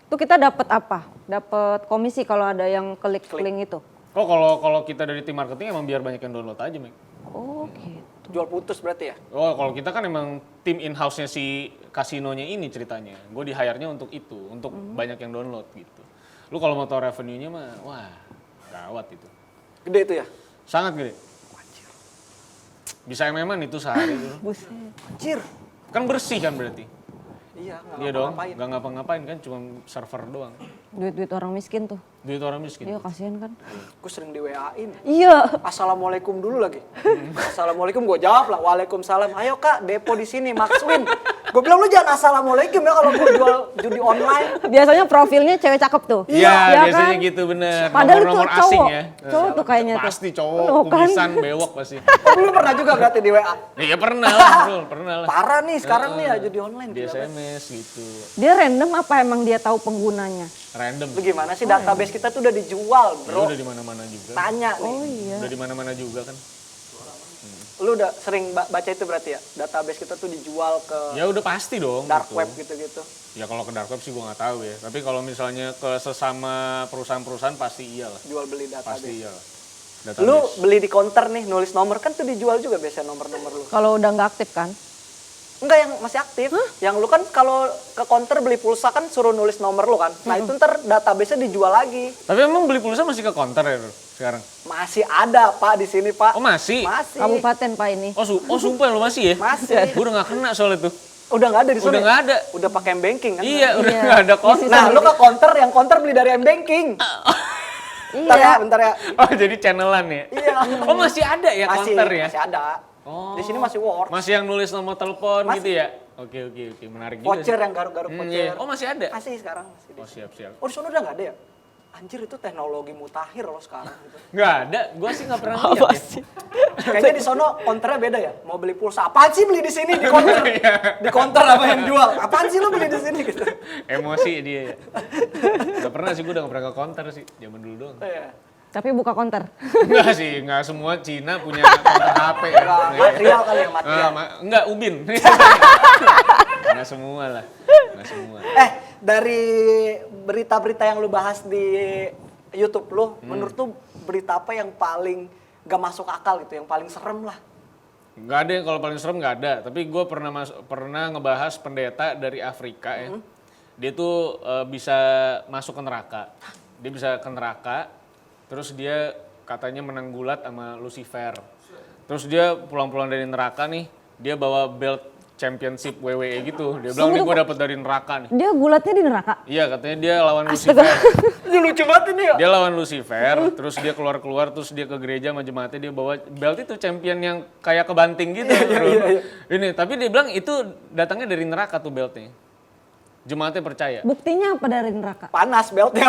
Itu kita dapat apa? Dapat komisi kalau ada yang klik link itu? Oh kalau kita dari tim marketing emang biar banyak yang download aja, Mek. Oh gitu. Jual putus berarti ya? Oh kalau kita kan emang tim in-house-nya si kasinonya ini ceritanya. Gue di-hire-nya untuk itu, untuk banyak yang download gitu. Lu kalau mau tau revenue-nya mah, wah gawat itu. Gede itu ya? Sangat gede. Bisa MM-an itu sehari dulu. Buset. Anjir. Kan bersih kan berarti. Iya, nggak Iya dong, ngapa-ngapain. nggak ngapa-ngapain kan, cuma server doang. Duit-duit orang miskin tuh. Duit orang miskin. Iya kasihan kan. Gue sering di WA-in. Iya. Assalamualaikum dulu lagi. Assalamualaikum, gue jawab lah. Waalaikumsalam. Ayo kak, depo di sini, Maxwin. Gue bilang lu jangan assalamualaikum ya kalau gue jual judi online. Biasanya profilnya cewek cakep tuh. Iya, Iya biasanya kan? gitu bener. Padahal itu Nomor-nomor cowok. asing ya. Cowok tuh kayaknya tuh. Pasti cowok, Oh, kan? kumisan, bewok pasti. Oh, lu pernah juga berarti di WA? Iya pernah lah, bro, pernah lah. Parah nih sekarang nih ya judi online. Di Gila banget. SMS gitu, Dia random apa emang dia tahu penggunanya? random. Lu gimana sih, database kita tuh udah dijual Ya, bro. udah di mana-mana juga. Tanya nih. Oh iya. Udah di mana-mana juga kan. Lu udah sering baca itu berarti ya? Database kita tuh dijual ke Ya udah pasti dong. dark gitu. web gitu-gitu. Ya kalau ke dark web sih gue nggak tahu ya. Tapi kalau misalnya ke sesama perusahaan-perusahaan pasti iyalah. Jual beli Pasti database. iyalah. Lu Database. beli di counter nih, nulis nomor kan tuh dijual juga biasanya nomor-nomor lu. Kalau udah nggak aktif kan? Enggak, yang masih aktif. Yang lu kan kalau ke counter beli pulsa kan suruh nulis nomor lu kan. Nah itu ntar database-nya dijual lagi. Tapi emang beli pulsa masih ke counter ya bro, sekarang? Masih ada pak di sini pak. Oh masih? Masih. Kabupaten Pak ini. Oh sumpah lu masih ya? Masih. Gue udah gak kena soal itu. Udah nggak ada di sini. Udah nggak ada. Udah pakai M-banking kan. Iya, udah Iya. nggak ada counter. Nah lu ke counter, yang counter beli dari M-banking. Bentar ya, Iya. bentar ya. Oh jadi channelan ya? Iya. Oh masih ada ya Masih, counter ya? masih ada. Oh. Di sini masih work. Masih yang nulis nomor telepon Masih. gitu ya? Oke, menarik juga. Voucher yang garuk-garuk Hmm, voucher. iya. Oh masih ada? Masih sekarang. Masih di Oh siap. Oh di sana udah nggak ada ya? Anjir itu teknologi mutakhir loh sekarang. Gitu. Nggak ada, gue sih nggak pernah lihat ya. Kayaknya di sono counternya beda ya. Mau beli pulsa, apaan sih beli di sini di counter? Iya. Di counter apa yang jual? Apaan sih lu beli di sini gitu? Emosi dia ya. Nggak pernah sih, gue udah nggak pernah ke counter sih, zaman dulu doang. Iya. Tapi buka konter. Enggak sih, nggak semua Cina punya counter HP ya. Enggak, material kali ya, material. Enggak, Ubin. Nggak semua lah, nggak semua. Dari berita-berita yang lu bahas di YouTube lu, menurut lu berita apa yang paling gak masuk akal gitu, yang paling serem lah? Nggak ada yang kalau paling serem nggak ada. Tapi gue pernah ngebahas pendeta dari Afrika ya. Dia tuh bisa masuk ke neraka. Dia bisa ke neraka. Terus dia katanya menang gulat sama Lucifer. Terus dia pulang-pulang dari neraka nih. Dia bawa belt championship WWE gitu. Dia bilang ini gue dapet dari neraka nih. Dia gulatnya di neraka. Iya katanya dia lawan Astaga. Lucifer. Ini lucu banget ini ya. Dia lawan Lucifer, terus dia keluar, terus dia ke gereja sama jemaatnya, dia bawa belt itu champion yang kayak kebanting gitu. Bro. Ini, tapi dia bilang itu datangnya dari neraka tuh beltnya. Jemaatnya percaya. Buktinya apa dari neraka? Panas beltnya.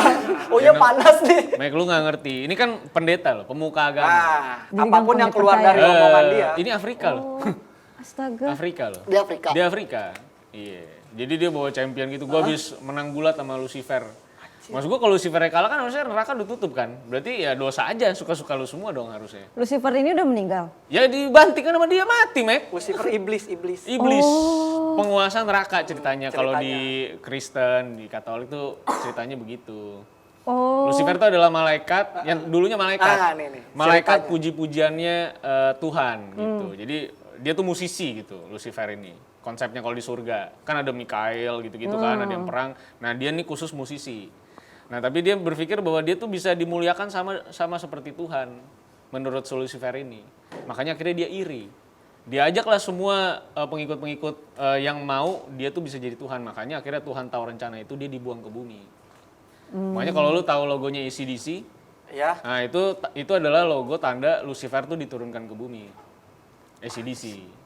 Oh iya panas nih. Mike lu nggak ngerti, ini kan pendeta loh, pemuka agama. Nah, Jadi apapun gampang yang keluar dipercaya. dari omongan dia. Ini Afrika loh. Astaga. Afrika loh. Di Afrika. Di Afrika. Iya. Jadi dia bawa champion gitu. Gua habis menang gulat sama Lucifer. Maksud gua kalau Lucifer kalah kan harusnya neraka udah tutup kan. Berarti ya dosa aja, suka-suka lu semua dong harusnya. Lucifer ini udah meninggal. Ya dibantingkan sama dia mati, Mek. Lucifer iblis. Iblis, penguasa neraka ceritanya. Kalau di Kristen, di Katolik tuh ceritanya begitu. Oh. Lucifer itu adalah malaikat yang dulunya malaikat. nih. Malaikat Ceritanya. puji-pujiannya Tuhan gitu. Jadi dia tuh musisi gitu, Lucifer ini. Konsepnya kalau di surga kan ada Mikael gitu-gitu kan, ada yang perang. Nah dia nih khusus musisi. Nah tapi dia berpikir bahwa dia tuh bisa dimuliakan sama seperti Tuhan menurut Lucifer ini. Makanya akhirnya dia iri. Dia ajaklah semua pengikut-pengikut yang mau dia tuh bisa jadi Tuhan. Makanya akhirnya Tuhan tahu rencana itu, dia dibuang ke bumi. Makanya kalau lu tahu logonya AC/DC, Ya. nah itu adalah logo tanda Lucifer tuh diturunkan ke bumi. AC/DC.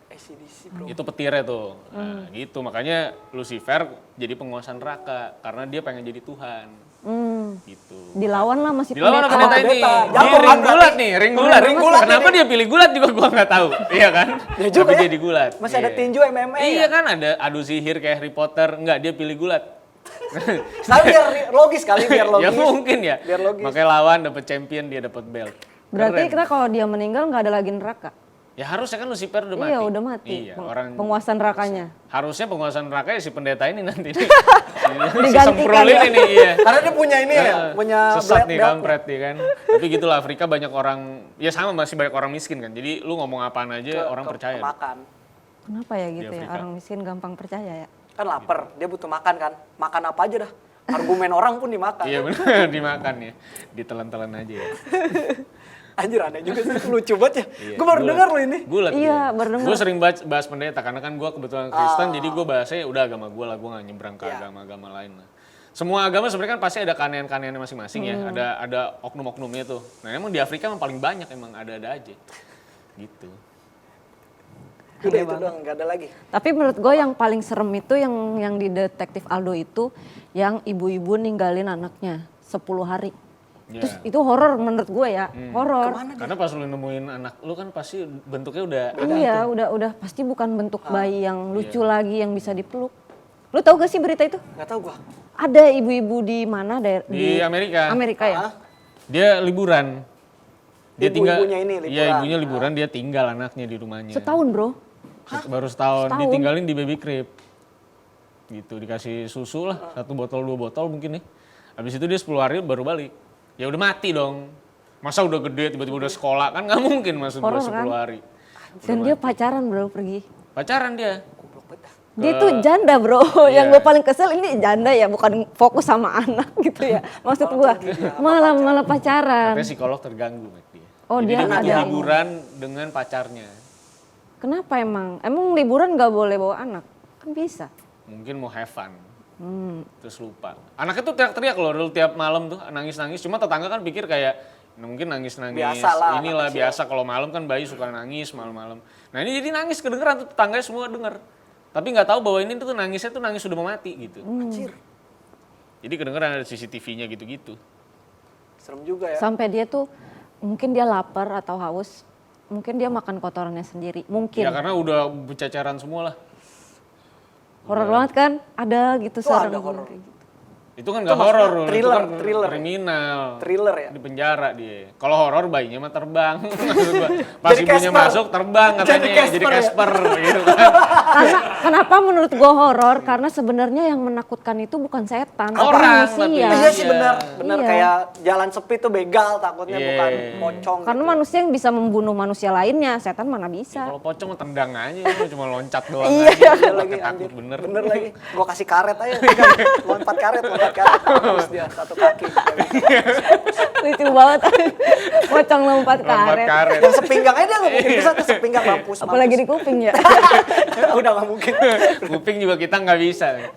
AC/DC bro. Itu petirnya tuh. Nah, gitu. Makanya Lucifer jadi penguasa neraka karena dia pengen jadi Tuhan. Gitu. Dilawan lah masih Dilawan sama pendeta ini. Pendeta. Dia Jago ring kan gulat berarti. nih, ring gulat. Ring gulat Kenapa ini. dia pilih gulat juga gua nggak tahu. Iya kan? Ya juga Tapi ya. jadi gulat. Masih ada Iya. tinju MMA Iya ya. kan ada adu sihir kayak Harry Potter. Enggak, dia pilih gulat. Tapi biar logis kali, biar logis. Ya mungkin ya. Biar logis. Makanya lawan dapat champion, dia dapat belt. Berarti Keren. kita kalau dia meninggal nggak ada lagi neraka. Ya harusnya kan Lucifer udah mati. Iya udah mati. Iya, orang Penguasa nerakanya. harusnya penguasa neraka ya si pendeta ini nanti nih. si Digantikan semprul ya. ini nih, iya. Karena dia punya ini ya, punya Sesat nih belt. kampret ya kan. Tapi gitulah Afrika banyak orang, ya sama masih banyak orang miskin kan. Jadi lu ngomong apaan aja orang percaya. Makan. Kenapa ya gitu ya? Afrika. Orang miskin gampang percaya ya. Kan lapar, dia butuh makan kan. Makan apa aja dah. Argumen orang pun dimakan. Iya benar dimakan ya. Ditelan-telan aja ya. Anjir aneh juga sih, lucu banget ya. Iya, Gue baru gulat. dengar lo ini. Gulat. Iya, baru dengar. Gue sering bahas pendeta karena kan gue kebetulan Kristen, jadi gue bahasnya udah agama gue lah, gue gak nyebrang ke Iya. agama-agama lain lah. Semua agama sebenarnya kan pasti ada keanehan-keanehannya masing-masing ya, ada oknum-oknumnya tuh. Nah emang di Afrika emang paling banyak emang ada-ada aja. Gitu. Udah itu doang, gak ada lagi. Tapi menurut gue yang paling serem itu yang di Detektif Aldo itu yang ibu-ibu ninggalin anaknya 10 hari. Ya. Terus itu horor menurut gue ya, horor. Karena pas lu nemuin anak lu kan pasti bentuknya udah Iya, udah pasti bukan bentuk bayi yang lucu lagi yang bisa dipeluk. Lu tahu gak sih berita itu? Gak tau gue. Ada ibu-ibu di mana di Amerika. Amerika ya? Dia liburan. Dia Ibu-ibunya ini liburan. Iya, ibunya liburan, dia tinggal anaknya di rumahnya. Setahun bro. Baru setahun, Setahun. ditinggalin di baby crib. Gitu, dikasih susu lah, 1 botol 2 botol mungkin nih. Habis itu dia 10 hari baru balik. Ya udah mati dong. Masa udah gede tiba-tiba udah sekolah kan nggak mungkin maksud gue Horor 10 kan? hari. Dan dia pacaran bro pergi. Pacaran dia. Dia tuh janda bro, yang Iya. gue paling kesel ini janda ya, bukan fokus sama anak gitu ya. Maksud gue, malah pacaran. Katanya psikolog terganggu Mac, dia. Oh, Jadi dia butuh ada. hiburan dengan pacarnya. Kenapa emang? Emang liburan gak boleh bawa anak? Kan bisa. Mungkin mau have fun. Terus lupa. Anaknya tuh teriak-teriak loh dulu tiap malam tuh nangis-nangis. Cuma tetangga kan pikir kayak mungkin nangis-nangis. Biasalah, Inilah anak kecil. biasa kalau malam kan bayi suka nangis malam-malam. Nah ini jadi nangis kedengeran tuh tetangganya semua denger. Tapi nggak tahu bahwa ini tuh nangisnya tuh nangis sudah mau mati gitu. Anjir, Jadi kedengeran ada CCTV-nya gitu-gitu. serem juga ya. Sampai dia tuh mungkin dia lapar atau haus, mungkin dia makan kotorannya sendiri. Mungkin. Ya karena udah bercacaran semua lah. Horor banget kan? Ada gitu Tuh ada serem horor. kayak gitu. Itu kan nggak maksudnya horor loh, itu thriller, kan thriller. kriminal. Thriller ya. Di penjara dia. Kalau horor bayinya mah terbang. Maksud gua, pas Jadi ibunya Casper. masuk terbang katanya jadi Casper ya? Casper gitu kan. Karena kenapa menurut gua horor? Karena sebenarnya yang menakutkan itu bukan setan, tapi Orang, manusia. berarti. Iya sih Iya. benar, benar Iya. kayak jalan sepi tuh begal takutnya Iya. bukan pocong. Karena gitu. manusia yang bisa membunuh manusia lainnya, setan mana bisa. Kalau pocong mah tendang aja, lu cuma loncat doang. Iya. aja. Iya lagi Takut anjir. bener. Bener lagi. Gua kasih karet aja. lompat karet. Terus dia satu kaki. Lucu banget. Pocong lompat Lompat karet. karet. Yang sepinggang aja nggak mungkin bisa tuh sepinggang mampus. Apalagi di kuping ya. Udah nggak mungkin. Kuping juga kita nggak bisa.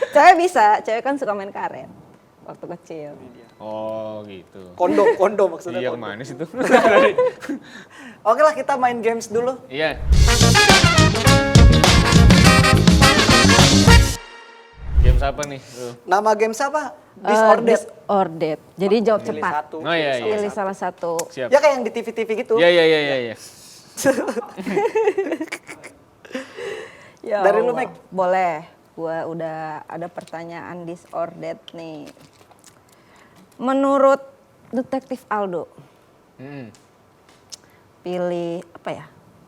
Cewek bisa, cewek kan suka main karet waktu kecil. Oh gitu. Kondo maksudnya. Iya kondo. kemana sih tuh? Oke lah kita main games dulu. Iya. Games apa nih? Lu? Nama games apa? This or That. This or That. Jadi jawab Pilih cepat. satu. Oh iya iya. Pilih salah satu. Siap. Ya kayak yang di TV-TV gitu. Iya iya iya iya. iya. Ya Dari lu, Allah. Meg. Boleh. Gua udah ada pertanyaan this or that nih. Menurut Detektif Aldo, Mm-mm. pilih apa ya?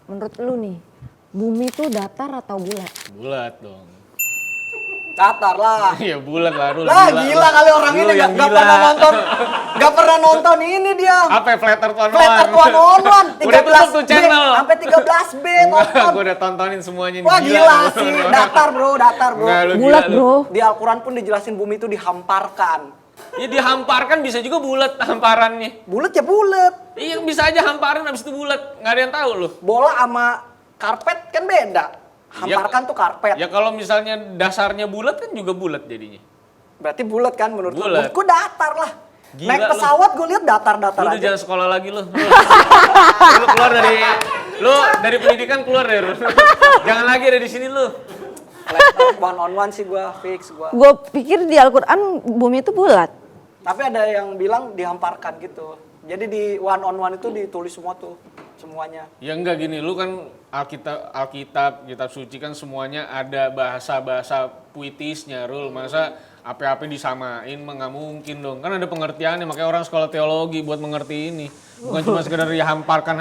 Menurut lu nih, bumi tuh datar atau bulat? Bulat dong. Datar lah. Iya bulat lah. Lu Lah gila kali orang Lu ini yang nggak gila. pernah nonton. Nggak pernah nonton ini dia. Apa ya, Flat Earth 101? Flat Earth 101 Udah tutup tuh 13B channel. sampai 13B tonton. Gue udah tontonin semuanya. Wah gila lu. sih, datar bro. Nggak, lu Bulat gila, lu. bro. Di Al-Quran pun dijelasin bumi itu dihamparkan. Ya dihamparkan bisa juga bulat hamparannya. Bulat ya bulat. Iya bisa aja hamparan habis itu bulat. Nggak ada yang tahu loh. Bola sama karpet kan beda. Hamparkan tuh karpet. Ya kalau misalnya dasarnya bulat kan juga bulat jadinya. Berarti bulat kan menurut lu? Bulat. Menurutku datar lah. Gila Naik lu. pesawat gue lihat datar-datar Lu udah aja. jangan sekolah lagi lu. Lu keluar dari Lu dari pendidikan keluar deh, Rul. Jangan lagi ada di sini lu. Laptop one on one sih gua fix gua. Gue pikir di Al-Quran bumi itu bulat. Tapi ada yang bilang dihamparkan gitu. Jadi di one on one itu ditulis semua tuh, semuanya. Ya enggak gini, lu kan Alkitab, kitab suci kan semuanya ada bahasa-bahasa puitisnya, Rul. Masa apa-apa disamain mah nggak mungkin dong. Kan ada pengertiannya, makanya orang sekolah teologi buat mengerti ini. Bukan cuma sekedar ya hamparkan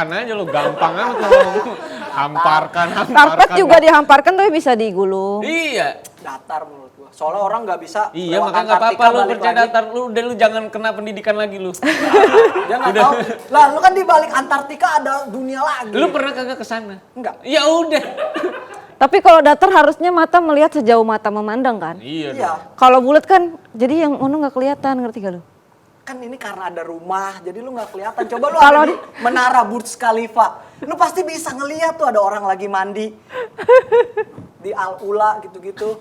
aja lo, gampang amat ngomong. Hamparkan. Karpet juga dihamparkan tapi bisa digulung. Iya. Datar menurut gua. Soalnya orang nggak bisa Iya, lewat makanya nggak apa-apa Antartika lu balik percaya lagi. datar. Lu jangan kena pendidikan lagi lu. Dia nggak tahu. Lah lu kan di balik Antartika ada dunia lagi. Lu pernah kagak kesana? Enggak. Ya udah. Tapi kalau datar harusnya mata melihat sejauh mata memandang kan? Iya. Iya. Kalau bulat kan jadi yang ono nggak kelihatan, ngerti gak lu? Kan ini karena ada rumah, jadi lu nggak kelihatan. Coba lu Kalau ada di menara Burj Khalifa, lu pasti bisa ngeliat tuh ada orang lagi mandi di Al Ula gitu-gitu.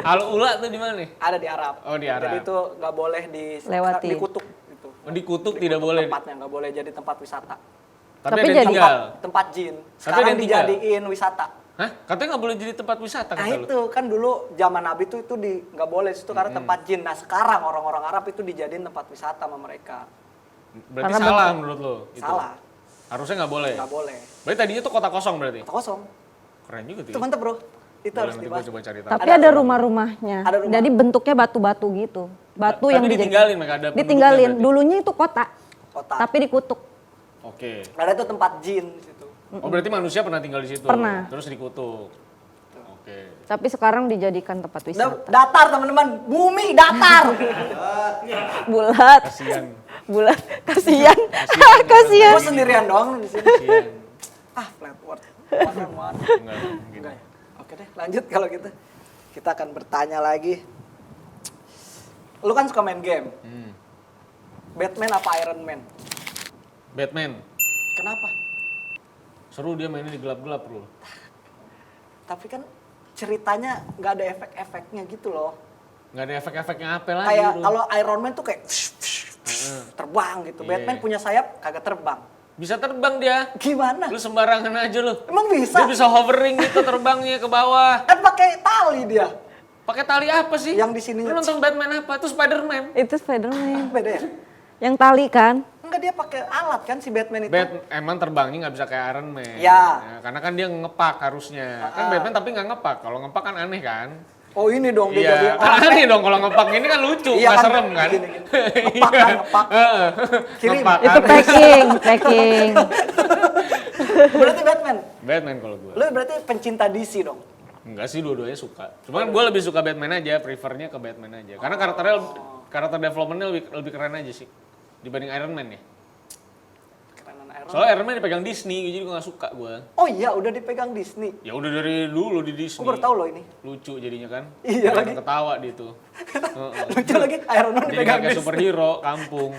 Al-Ula tuh di mana nih? Ada di Arab. Oh, di Arab. Jadi itu nggak boleh Lewati. dikutuk gitu. Oh, dikutuk tidak boleh. Tempatnya nggak boleh jadi tempat wisata. Tapi Tapi ada yang jadi- tinggal. Tempat jin. Tapi ada Sekarang yang tinggal. dijadiin wisata. Hah? Katanya nggak boleh jadi tempat wisata Nah kata lu. itu kan dulu zaman Nabi tuh itu nggak boleh situ karena tempat jin. Nah sekarang orang-orang Arab itu dijadiin tempat wisata sama mereka. Berarti Karena salah menurut lu itu. Salah, Harusnya nggak boleh. nggak boleh. Berarti tadinya tuh kota kosong berarti. Itu kosong. Keren juga tuh. Itu mantep bro. Itu Boleh, harus nanti dibahas. gua coba cari tahu. Tapi Ada ada rumah-rumahnya. Ada rumah. Jadi bentuknya batu-batu gitu. Batu Tapi yang ditinggalin, mereka ada penduduknya ditinggalin. berarti? Dulunya itu kota, Kota. tapi dikutuk. Oke. Ada itu tempat jin di situ. Oh berarti manusia pernah tinggal di situ. Pernah. Terus dikutuk. Oke. Tapi sekarang dijadikan tempat wisata. Datar teman-teman, bumi datar. Bulat, Kasihan. bulat. Kasihan. Gue Kasihan. sendirian doang di sini. Kasihan. Flat word. Muat. Enggak, mungkin. Enggak ya? Oke deh, lanjut kalau gitu. Kita akan bertanya lagi. Lu kan suka main game. Batman apa Iron Man? Batman. Kenapa? Seru dia mainnya di gelap-gelap, Bro. Tapi kan ceritanya nggak ada efek-efeknya gitu loh. Nggak ada efek-efeknya apa lagi, Kayak Bro. kalau Iron Man tuh kayak terbang gitu. Iya. Batman punya sayap kagak terbang. Bisa terbang dia. Gimana? Lu sembarangan aja lu. Emang bisa? Dia bisa hovering gitu terbangnya ke bawah. Kan pakai tali dia. Pakai tali apa sih? Yang di sininya. Lu nonton Batman apa? Itu Spider-Man. Itu Spiderman. Beda ya? Yang tali kan? Enggak, dia pakai alat kan si Batman itu. Emang terbangnya nggak bisa kayak Iron Man. Ya. Karena kan dia ngepak harusnya. Kan Batman tapi nggak ngepak. Kalau ngepak kan aneh kan? Oh ini dong dia jadi Iya, kan aneh dong kalau ngepak ini kan lucu, Iya nggak kan, serem kan? gini. Ngepak kan, ngepak. Heeh. Kirim. Ngepak Itu kan? packing. Berarti Batman. Batman kalau gue. Lu berarti pencinta DC dong. Enggak sih, dua-duanya suka. Cuman gue lebih suka Batman aja, prefernya ke Batman aja. Karena karakter developmentnya lebih keren aja sih dibanding Iron Man ya. Kerenan Iron Man. Soalnya Iron Man dipegang Disney, jadi gue gak suka gue. Oh iya, udah dipegang Disney. Ya udah dari dulu di Disney. Gue baru tahu loh ini. Lucu jadinya kan. Iya Biar lagi. ketawa dia tuh. Heeh. Lucu lagi Iron Man Jadi dipegang kayak Disney. superhero kampung.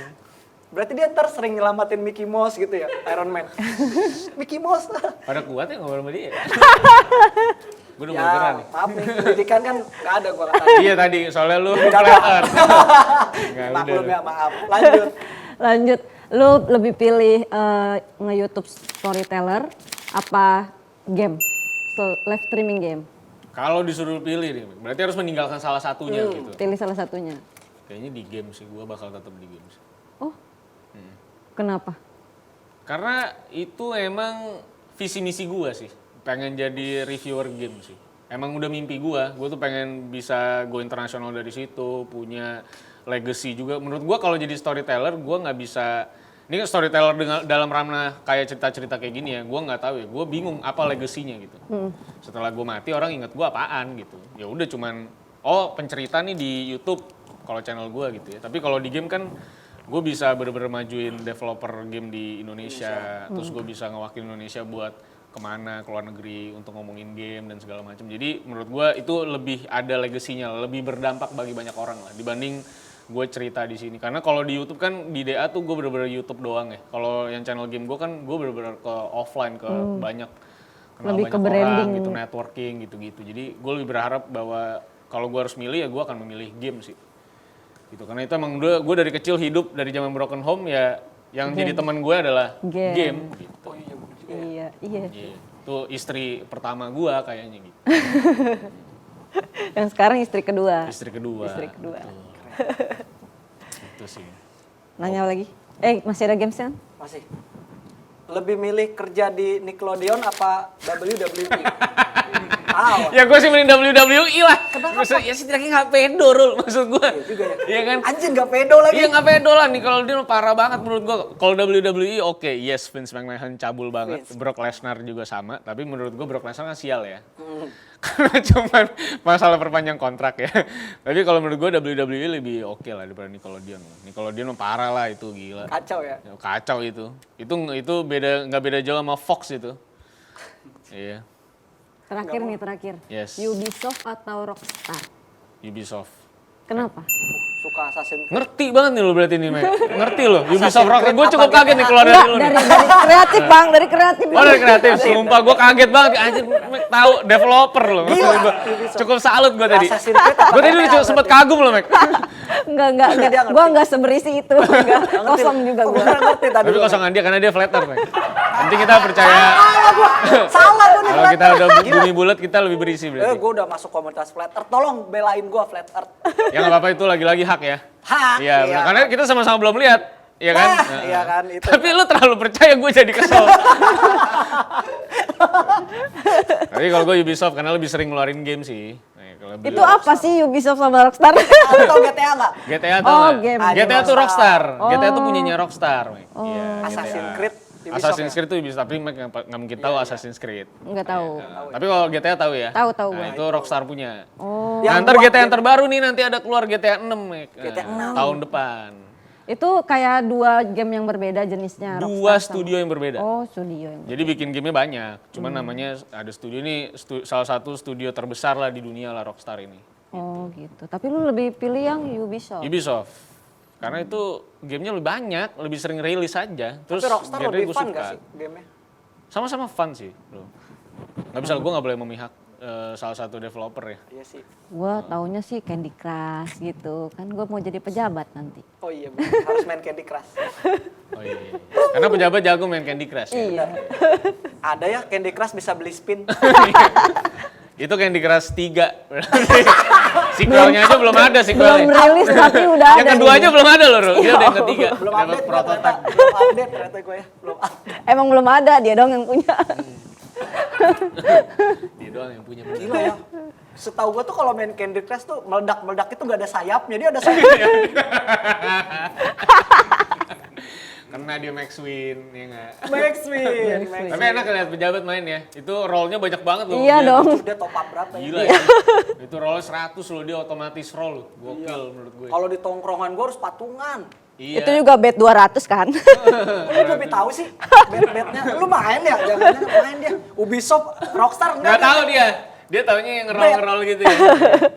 Berarti dia ntar sering nyelamatin Mickey Mouse gitu ya, Iron Man. Mickey Mouse. Pada kuat ya ngobrol sama dia. Gue udah Ya, mulai gerah nih. maaf nih, pendidikan kan nggak ada gua kata. Iya tadi, soalnya lu flat earth. Nggak, Maklum udah. ya, maaf. Lanjut. Lanjut, lu lebih pilih nge-YouTube storyteller apa game? Live streaming game. Kalau disuruh pilih nih, berarti harus meninggalkan salah satunya gitu. Pilih salah satunya. Kayaknya di game sih, gue bakal tetap di game sih. Oh, kenapa? Karena itu emang visi misi gue sih, pengen jadi reviewer game sih. Emang udah mimpi gue tuh pengen bisa go internasional dari situ, punya legacy juga. Menurut gue kalau jadi storyteller, gue nggak bisa. Ini storyteller dalam ranah kayak cerita-cerita kayak gini ya, gue nggak tahu ya. Gue bingung apa legasinya gitu. Setelah gue mati orang inget gue apaan gitu. Ya udah cuman pencerita nih di YouTube kalau channel gue gitu ya. Tapi kalau di game kan gue bisa bener-bener majuin developer game di Indonesia. Terus gue bisa ngewakilin Indonesia buat kemana, ke luar negeri untuk ngomongin game dan segala macam. Jadi menurut gue itu lebih ada legasinya, lebih berdampak bagi banyak orang lah dibanding gue cerita di sini. Karena kalau di YouTube kan di DA tuh gue bener-bener YouTube doang ya. Kalau yang channel game gue kan gue bener-bener ke offline, ke banyak kenal Lebih banyak ke branding. orang gitu, networking gitu-gitu. Jadi gue lebih berharap bahwa kalau gue harus milih ya gue akan memilih game sih. Gitu. Karena itu emang gue dari kecil hidup dari zaman Broken Home ya yang jadi teman gue adalah Game. game gitu. Oh iya bener. Iya, iya. Iya. Itu istri pertama gua kayaknya gitu. Yang sekarang istri kedua. Istri kedua. Istri kedua. Itu sih. Nanya lagi? Masih ada games kan? Masih. Lebih milih kerja di Nickelodeon apa WWE? Ya gue sih mending WWE lah. Maksud, ya setidaknya nggak pedo, Rul, maksud gue. Iya juga ya. Iya kan? Anjir nggak pedo lagi. Iya nggak pedo lah nih, kalau dia parah banget menurut gue. Kalau WWE oke, yes Vince McMahon cabul banget. Brock Lesnar juga sama, tapi menurut gue Brock Lesnar kan sial ya. Karena cuman masalah perpanjang kontrak ya. Tapi kalau menurut gue WWE lebih oke lah daripada Nickelodeon. Nickelodeon parah lah itu, gila. Kacau ya. Ya, kacau itu. Itu beda, nggak beda jauh sama Fox itu. Iya. Terakhir. Yes. Ubisoft atau Rockstar? Ubisoft. Kenapa? Suka Assassin's Creed. Ngerti banget nih lo berarti nih, Mek. Ngerti lo. Ubisoft Assassin's Rockstar. Creed Gue cukup apa kaget nih GTA? keluar dari Enggak, lo nih. dari kreatif Bang, dari kreatif. Oh dari kreatif, sumpah gue kaget banget. Anjir, Mek, tahu developer lo. Gila, Gua cukup salut gue tadi. Assassin's Creed apa Gue tadi GTA udah sempet kagum lo, Mek. Enggak. Dia ngerti. Gue enggak seberisi itu. Enggak. Kosong juga gue. Gue ngerti tadi. Tapi kosongan dia karena dia flatter, Mek. Nanti kita percaya Salah gue nih kalau flat kita earth. udah bumi bulat kita lebih berisi berarti. Gue udah masuk komunitas flat earth. Tolong belain gue flat earth. Ya nggak apa-apa, itu lagi-lagi hak ya. Hak, Iya, iya. karena kita sama-sama belum lihat. Iya kan? Nah, iya kan, itu. Tapi lu terlalu percaya, gue jadi kesel. Tapi kalau gue Ubisoft karena lebih sering ngeluarin game sih. Nah, kalau beli- Itu apa sih Ubisoft sama Rockstar? Atau GTA nggak? GTA tau Oh, nggak? game. GTA tuh Rockstar. GTA tuh punyanya Rockstar. Iya, Assassin's GTA. Creed. Ubisoft Assassin's ya? Creed tuh Ubisoft, tapi nggak mungkin tahu Assassin's Creed. Enggak tahu. Tapi kalau GTA tahu ya? Tahu Nah, gua. itu Rockstar punya. Oh. Nah, Yang ntar buat GTA yang terbaru nih nanti ada keluar GTA 6, Mek. GTA Nah, 6. tahun depan. Itu kayak dua game yang berbeda jenisnya. Dua Rockstar sama- studio yang berbeda. Oh, studio yang. Jadi bikin gamenya banyak, cuman namanya ada studio ini salah satu studio terbesar lah di dunia lah Rockstar ini. Oh, gitu. Tapi lu lebih pilih yang Ubisoft. Ubisoft, karena itu gamenya lebih banyak, lebih sering rilis aja. Terus Tapi Rockstar genre lebih gua fun suka. gak sih gamenya? Sama-sama fun sih, bro. Nggak bisa, gue nggak boleh memihak salah satu developer ya. Iya sih. Gua taunya sih Candy Crush gitu. Kan gua mau jadi pejabat nanti. Oh iya, bener. Harus main Candy Crush. Oh iya. Karena pejabat jago main Candy Crush ya. Iya. Ada ya Candy Crush bisa beli spin. Itu Candy Crush 3. Sequelnya aja belum ada Belum sequelnya. rilis tapi udah ada. Yang kedua gitu. aja belum ada loh, Ru. Dia udah yang ketiga. Belum Dapat update gua prototype. ternyata. Belum update ternyata gue ya. Belum update. Emang belum ada, dia dong yang punya. Dia doang yang punya. Gila ya. Setahu gue tuh kalau main Candy Crush tuh meledak-meledak itu gak ada sayapnya. Dia ada sayapnya. Karena dia Max Win, ya nggak? Max Win. Tapi enak lihat pejabat main ya. Itu rollnya banyak banget loh. Iya Dia- dong. Dia top up berapa ya? Gila ya. Itu rollnya 100 loh, dia otomatis roll. Gokil menurut gue. Kalau di tongkrongan gue harus patungan. Iya. Itu juga bet 200 kan. Kok lu lebih tahu sih bet-betnya? Lu main ya? Jangan-jangan main dia. Ubisoft, Rockstar Nggak enggak? tahu dia. Dia taunya yang ngeroll-ngeroll gitu ya.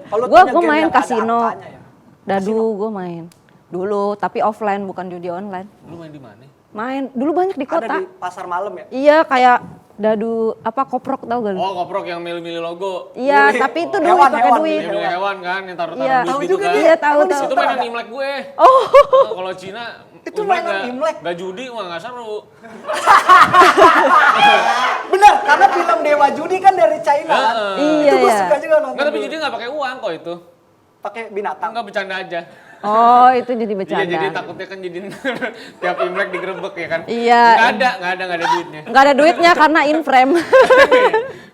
Kalau Gua punya game main yang ada kasino. angkanya ya. Dadu gue main. Dulu, tapi offline bukan judi online. Lu main di mana? Main, dulu banyak di Ada kota. di pasar malam ya? Iya, kayak dadu koprok tau gak lu? Oh, koprok yang milih-milih logo. Iya, Milih. tapi itu Oh, duit hewan, pakai hewan. duit. Yang milih hewan kan, yang taruh-taruh Iya. duit Tahu gitu juga kan. dia. Iya, tahu Emang di tahu. Itu mainan Imlek gue. Oh, Kalau Cina, Itu mainan Imlek. Gak judi, wah gak seru. Bener, karena film Dewa Judi kan dari China kan? Iya, Itu gue iya. suka juga nonton. Enggak, tapi judi gak pakai uang kok itu. Pakai binatang. Enggak, bercanda aja. oh itu jadi Iya, bercanda. jadi takutnya kan jadi tiap Imlek digerebek ya kan. Iya. Nggak ada duitnya. Nggak ada duitnya karena in frame.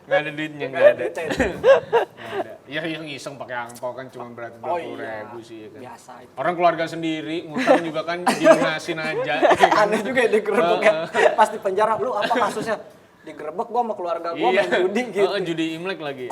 Nggak ada duitnya, nggak ada. Ya yang iseng pakai angpau kan cuma berarti Oh 20.000 sih ya kan. Biasa itu. Orang keluarga sendiri ngutang juga kan dilunasin aja. ya kan? Aneh juga ya digerebek ya. Pas di penjara, lu apa kasusnya? Digerebek gua sama keluarga gua main judi gitu. Judi Imlek lagi.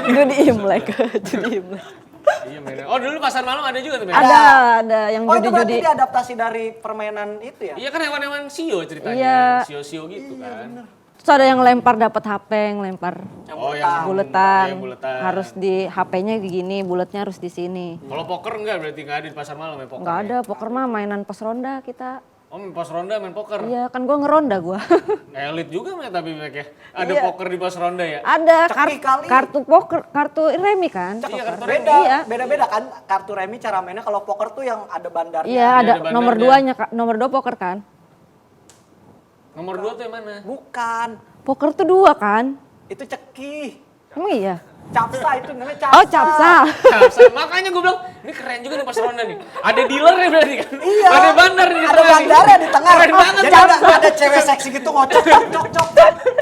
Judi Imlek. Judi Imlek. Iya mainan. Oh dulu pasar malam ada juga tuh men. Ada yang Oh itu berarti judi-judi. diadaptasi dari permainan itu ya? Iya kan hewan-hewan sio ceritanya. Iya. Sio-sio gitu kan. Terus ada yang lempar dapat HP, yang lempar Oh yang buletan. iya, buletan. Harus di HP-nya begini, bulatnya harus di sini. Kalau poker enggak berarti nggak ada di pasar malam ya poker. Nggak ada, poker mah mainan pos ronda kita. Oh main pos ronda main poker. Iya, kan gua ngeronda gua. Elit juga men tapi Mek ya. Ada Iya. poker di pos ronda ya. Ada Cekik kali. kartu poker, kartu remi kan? Iya, kartu Beda, Iya. beda-beda kan kartu remi cara mainnya. Kalau poker tuh yang ada bandarnya. Iya, ada ada nomor bandarnya. 2-nya, nomor 2 poker kan? Nomor 2 tuh yang mana? Bukan. Poker tuh 2 kan? Itu ceki. Emang iya? Capsa itu namanya capsa. Oh, capsa. Capsa. Makanya gue bilang, ini keren juga nih pas ronda nih. Ada dealer ya berarti kan? Iya. Ada bandar nih di Ada tengah nih. bandarnya di tengah. Keren banget. Jadi ada cewek seksi gitu ngocok cok cok.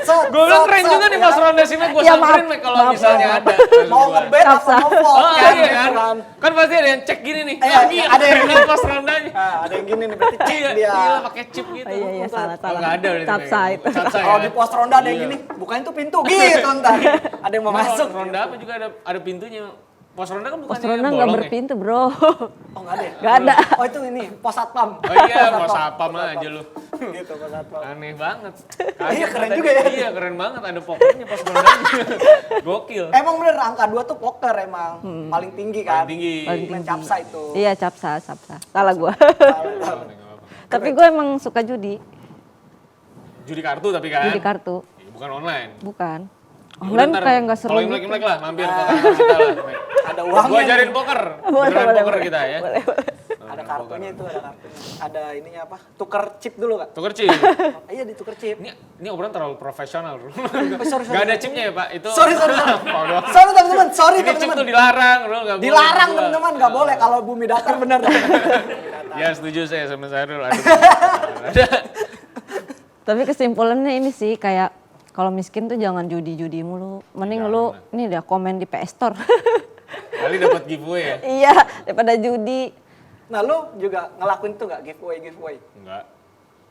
Gue bilang keren juga nih pas ronda sini. Gue Ya, samperin maaf. Mek kalau Maaf. misalnya ada. Mau ngebet apa Capsa. mau vote Oh kan? iya gitu kan? Kan pasti ada yang cek gini nih. Iya, Iya, ada yang- keren pas rondanya. Nah, ada yang gini nih berarti cek Iya, dia. iya pakai chip gitu. Oh, iya, salah. Oh, nggak ada berarti. Capsa Mek. itu. Capsa Kalau ya. di pos ronda ada yang Iya. gini, bukain tuh pintu gitu ntar. Ada yang mau masuk. Ronda apa juga ada pintunya. Pos ronda kan bukannya Pos ronda nggak bolong ya? berpintu, bro. Oh nggak ada ya? Nggak ada. Oh itu ini, pos satpam. Oh iya, pos apa aja lu. Gitu, pos satpam. Aneh banget. Iya, keren Tadi- juga ya. Iya keren banget, ada pokernya pos rondanya. Gokil. Emang bener angka 2 tuh poker emang. Paling tinggi kan? Paling tinggi. Paling Main tinggi. capsa itu. Iya, capsa. Salah gua. Nggak apa-apa. Tapi gue emang suka judi. Judi kartu tapi kan? Judi kartu. Iya, bukan online. Bukan. Ya Online udah, ntar kayak nggak seru Kalau gitu. Imlek-Imlek lah, mampir ke kantor kita lah. Mek. Ada uangnya. Gua ajarin poker. Beneran poker kita ya. Ada kartunya itu, ada kartunya. Ada ininya apa? Tuker chip dulu kak? Tuker chip. Iya ditukar chip. Ini obrolan terlalu profesional, bro. sorry. Gak ada chipnya ya, Pak? Itu. Sorry. Bodoh. Sorry teman-teman, sorry Ini chip teman-teman. tuh dilarang, bro. Nggak boleh Dilarang dijual. teman-teman, nggak boleh kalau bumi datar bener. Ya setuju saya sama Sarul. Ada. Tapi kesimpulannya ini sih kayak kalau miskin tuh jangan judi-judi mulu. Mending lu ini udah komen di PS Store. Kali dapat giveaway ya? Iya, daripada judi. Nah lu juga ngelakuin tuh nggak giveaway? Enggak.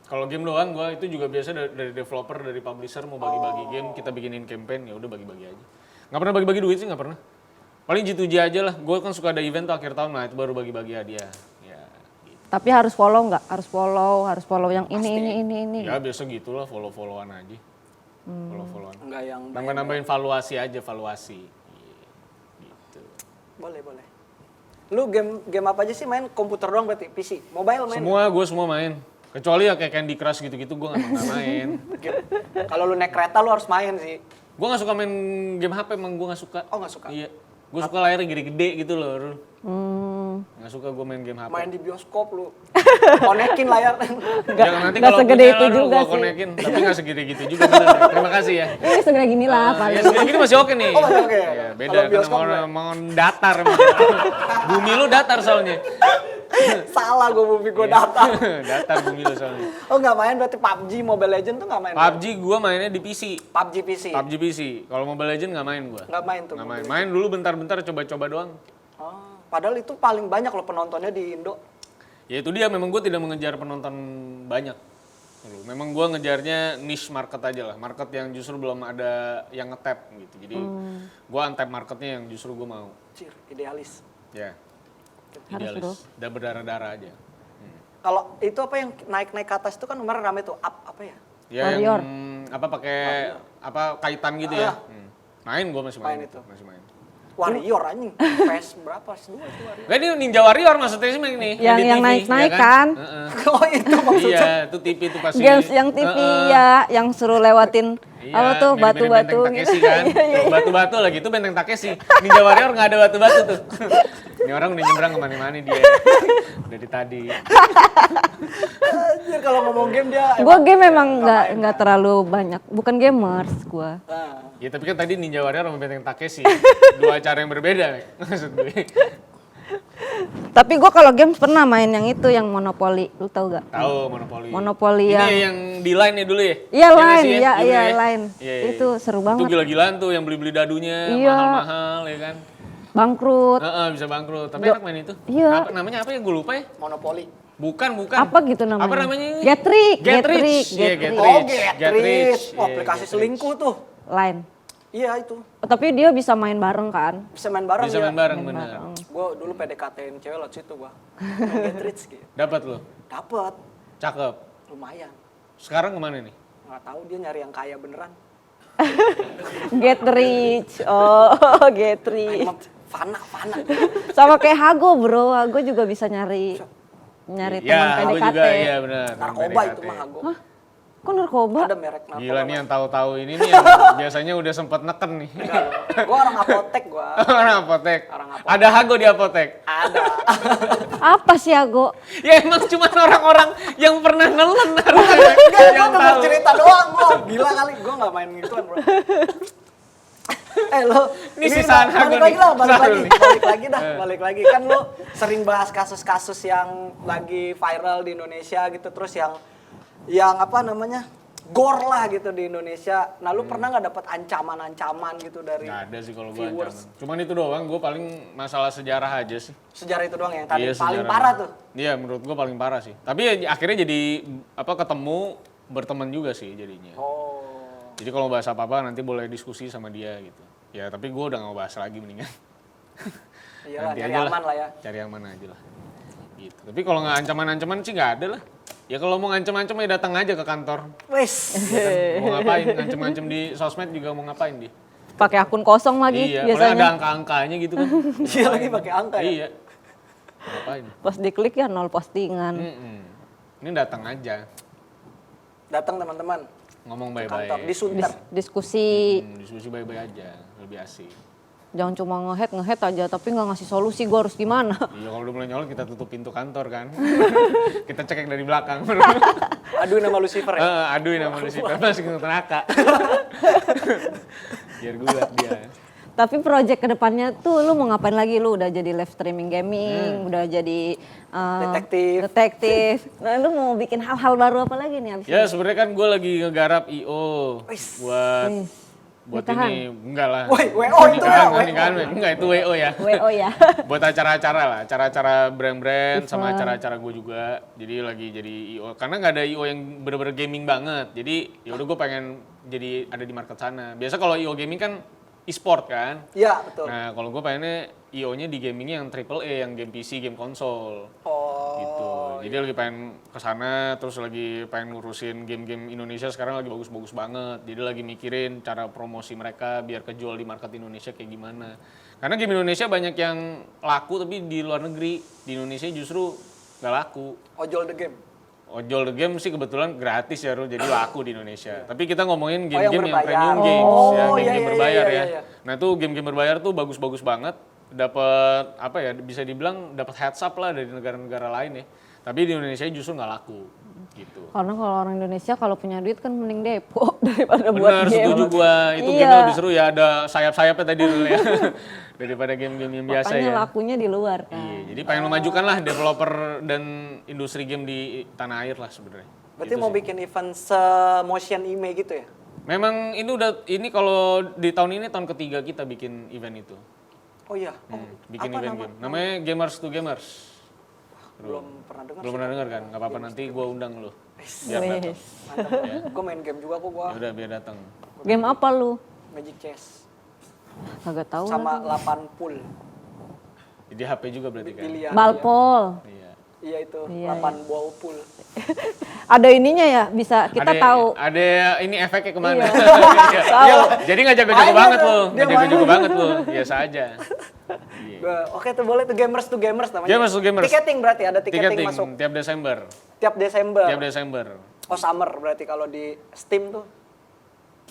Kalau game doang gua itu juga biasa dari developer, dari publisher mau bagi-bagi game, kita bikinin campaign, ya udah bagi-bagi aja. Nggak pernah bagi-bagi duit sih, nggak pernah. Paling G2G aja lah. Gue kan suka ada event tuh akhir tahun, nah itu baru bagi-bagi hadiah. Ya, gitu. Tapi harus follow nggak? Harus follow yang ini. Ya biasa gitulah, follow-followan aja. Follow-followan. Enggak yang Nambah-nambahin valuasi aja, valuasi. Gitu. boleh. Lu game apa aja sih main? Komputer doang berarti? PC? Mobile main? Gue semua main. Kecuali ya kayak Candy Crush gitu-gitu gue nggak main. Kalau lu naik kereta lu harus main sih. Gue nggak suka main game HP, emang gue nggak suka. Oh nggak suka? Iya. Gue suka layarnya gede-gede gitu loh, Rul. Nggak suka gue main game HP. Main di bioskop lu. Konekin layar. Jangan nanti nggak kalau segede punya itu Rul, juga gua sih. konekin. Tapi nggak segede gitu juga. Bener. Terima kasih ya. Ini segera gini lah paling. Ya segede gini masih oke nih. Oh, masih oke. Iya, beda Kalau kan bioskop mau datar emang. Bumi lu datar soalnya. Salah gue data. Datar bumi lu soalnya. Oh nggak main berarti PUBG, Mobile Legend tuh nggak main? PUBG gue mainnya di PC. PUBG PC? PUBG PC. Kalau Mobile Legend nggak main gue. Nggak main tuh? Nggak main. Main dulu bentar-bentar coba-coba doang. Oh, padahal itu paling banyak loh penontonnya di Indo. Ya itu dia, memang gue tidak mengejar penonton banyak. Memang gue ngejarnya niche market aja lah. Market yang justru belum ada yang nge-tap gitu. Jadi gue untap marketnya yang justru gue mau. Cir, idealis. Ya. Harus, bro. Idealis. Dan berdarah-darah aja. Kalau itu apa yang naik-naik ke atas itu kan kemarin rame tuh, apa ya? Ya Warrior. yang apa pakai apa kaitan gitu ya. Main gue masih main. Main itu. Masih main. Warrior anjing. PS berapa? PS2 itu Warrior. Gak, ini Ninja Warrior maksudnya sih Mek, nih. Yang di TV, naik-naik ya kan? Heeh. Oh itu maksudnya. Iya, itu TV itu pasti. Games yang TV ya, yang suruh lewatin Iya, apa tuh mirip-mirip batu-batu Benteng gitu. Takeshi kan. Tuh, batu-batu lagi itu Benteng Takeshi. Ninja Warrior nggak ada batu-batu tuh. Ini orang udah nyebrang kemana-mana dia. Dari tadi. Anjir kalau ngomong game dia. Gue game memang nggak terlalu banyak, bukan gamers gue. Nah, Ya tapi kan tadi Ninja Warrior sama Benteng Takeshi. Dua cara yang berbeda Mek. Maksud gue. Tapi gue kalau games pernah main yang itu, yang Monopoly, lu tau gak? Tahu Monopoly. Monopoly Ini yang yang di line ya dulu ya? Iya, nggak line, sih iya, Dulu iya, ya? line. Iya, Itu seru Itu banget. gila-gilaan tuh yang beli-beli dadunya Iya. mahal-mahal ya kan. Bangkrut. Heeh, bisa bangkrut. Tapi enak main itu. Iya. Namanya apa ya? Gue lupa ya. Monopoli. Bukan. Apa gitu namanya? Apa namanya ini? Get Rich, Get Rich. Iya, Get Get Rich. Oh, Rich. Get Get Rich. Rich. Oh, Iya, aplikasi Get selingkuh tuh. Line. Iya itu. Oh, tapi dia bisa main bareng kan? Bisa main bareng Bisa ya. main bareng bener. Gue dulu PDKT-in cewek lewat situ gua. Get rich gitu. Dapat lo. Dapet. Cakep. Lumayan. Sekarang kemana nih? Nggak tahu dia nyari yang kaya beneran. Get Rich. Oh, Get Rich. Emang fana. Sama kayak Hago bro, Hago juga bisa nyari teman Ya, aku PDKT. juga iya benar. Narkoba itu mah Hago. Kok narkoba? Ada merek narkoba. Gila nih yang tahu-tahu ini nih yang biasanya udah sempet neken nih. Gue orang apotek gue. Orang apotek. Orang apotek. Ada Hago di apotek. Ada. Apa sih Ago? Ya emang cuma orang-orang yang pernah nelen harusnya Enggak, gue yang denger tahu. cerita doang gue. Gila kali, gue gak main gituan bro. Lo, Ini sisaan Hago balik lagi nih. lah, balik Sarul lagi, nih. balik lagi dah, balik lagi. Kan lo sering bahas kasus-kasus yang lagi viral di Indonesia gitu, terus yang apa namanya, gore lah gitu di Indonesia. Nah lu pernah nggak dapat ancaman-ancaman gitu dari Nggak ada sih kalau gue viewers? ancaman. Cuman itu doang, gue paling masalah sejarah aja sih. Sejarah itu doang yang tadi Iya, paling sejarah. parah tuh. Iya, menurut gue paling parah sih. Tapi ya, akhirnya jadi apa ketemu berteman juga sih jadinya. Oh. Jadi kalau bahas apa-apa nanti boleh diskusi sama dia gitu. Ya tapi gue udah nggak bahas lagi mendingan. Iyalah, Nanti cari aja lah. aman lah ya. Cari aman aja lah. Gitu. Tapi kalau nggak ancaman-ancaman sih nggak ada lah. Ya kalau mau ngancem-ngancem ya datang aja ke kantor. Wes. Mau ngapain? Ngancem-ngancem di sosmed juga mau ngapain dia? Pakai akun kosong lagi Iya, padahal ada biasanya. angka-angkanya gitu kan. Iya lagi pakai angka ya. Iya. Ngapain? Pas diklik ya 0 postingan. Ini datang aja. Datang teman-teman Ngomong kantor baik-baik. disunter. Diskusi, Diskusi baik-baik aja. Lebih asik. jangan cuma ngehead aja tapi nggak ngasih solusi gue harus gimana. Iya kalau udah mulai nyolot kita tutup pintu kantor kan. Kita cekek dari belakang. Aduh nama Lucifer ya. Aduin sama Lucifer masih ke neraka. Biar gulat dia. Tapi project kedepannya tuh lu mau ngapain lagi? Lu udah jadi live streaming gaming, udah jadi detektif. Nah lu mau bikin hal-hal baru apa lagi nih abis Ya ini? sebenarnya kan gue lagi ngegarap IO buat Nikahan. ini enggak lah. Woi, WO itu ya, WO. Nikahan, enggak itu WO ya. WO ya. Buat acara-acara lah, acara-acara brand-brand sama acara-acara gue juga. Jadi lagi jadi IO karena nggak ada IO yang bener-bener gaming banget. Jadi ya udah gue pengen jadi ada di market sana. Biasa kalau IO gaming kan e-sport kan. Iya betul. Nah kalau gue pengennya IO-nya di gamingnya yang AAA, yang game PC, game konsol. Oh. Gitu. Jadi lagi pengen kesana, terus lagi pengen ngurusin game-game Indonesia sekarang lagi bagus-bagus banget. Jadi lagi mikirin cara promosi mereka biar kejual di market Indonesia kayak gimana. Karena game Indonesia banyak yang laku tapi di luar negeri, di Indonesia justru nggak laku. Ojol the game. Ojol the game sih kebetulan gratis ya, Rul, jadi laku di Indonesia. Tapi kita ngomongin yang game-game yang, berbayar. premium games, Oh, ya, iya, game-game iya, berbayar iya, ya. iya. Nah itu game-game berbayar tuh bagus-bagus banget, dapat apa ya, bisa dibilang dapat heads up lah dari negara-negara lain ya. Tapi di Indonesia justru nggak laku, gitu. Karena kalau orang Indonesia kalau punya duit kan mending depo daripada buat Bener, game. setuju gua. Itu Iya. game lebih seru ya, ada sayap-sayapnya tadi dulu ya. Daripada game-game yang biasa Makanya ya. lakunya di luar kan. Iya, jadi pengen memajukan lah developer dan industri game di tanah air lah sebenarnya. Berarti Gitu mau sih. bikin event se-motion image gitu ya? Memang ini kalau di tahun ini tahun ketiga kita bikin event itu. Oh iya. Oh, Bikin apa event nama? game. Namanya Gamers to Gamers. Belum pernah dengar. Belum pernah dengar kan? Gak apa-apa nanti gua undang lu. Biar datang. Wes. Gue main game juga kok gua. Ya udah biar datang. Game apa lu? Magic Chess. Kagak tahu Sama lah. 8 pool. Jadi HP juga berarti kan? Biliar. Balpol. Iya. Iya itu, Iya, 8 ball pool. Ada ininya ya, bisa kita tahu. Ada ini efeknya kemana? Tahu. Iya. Jadi nggak jago-jago Main banget aja, lu. dia Nggak jago-jago main. banget lu. Biasa aja. Iya. Oke tuh boleh tuh gamers namanya. Gamers to Gamers. Tiketing berarti ada tiketing, Tiketing masuk tiap Desember. tiap Desember. Tiap Desember. Oh summer berarti kalau di Steam tuh.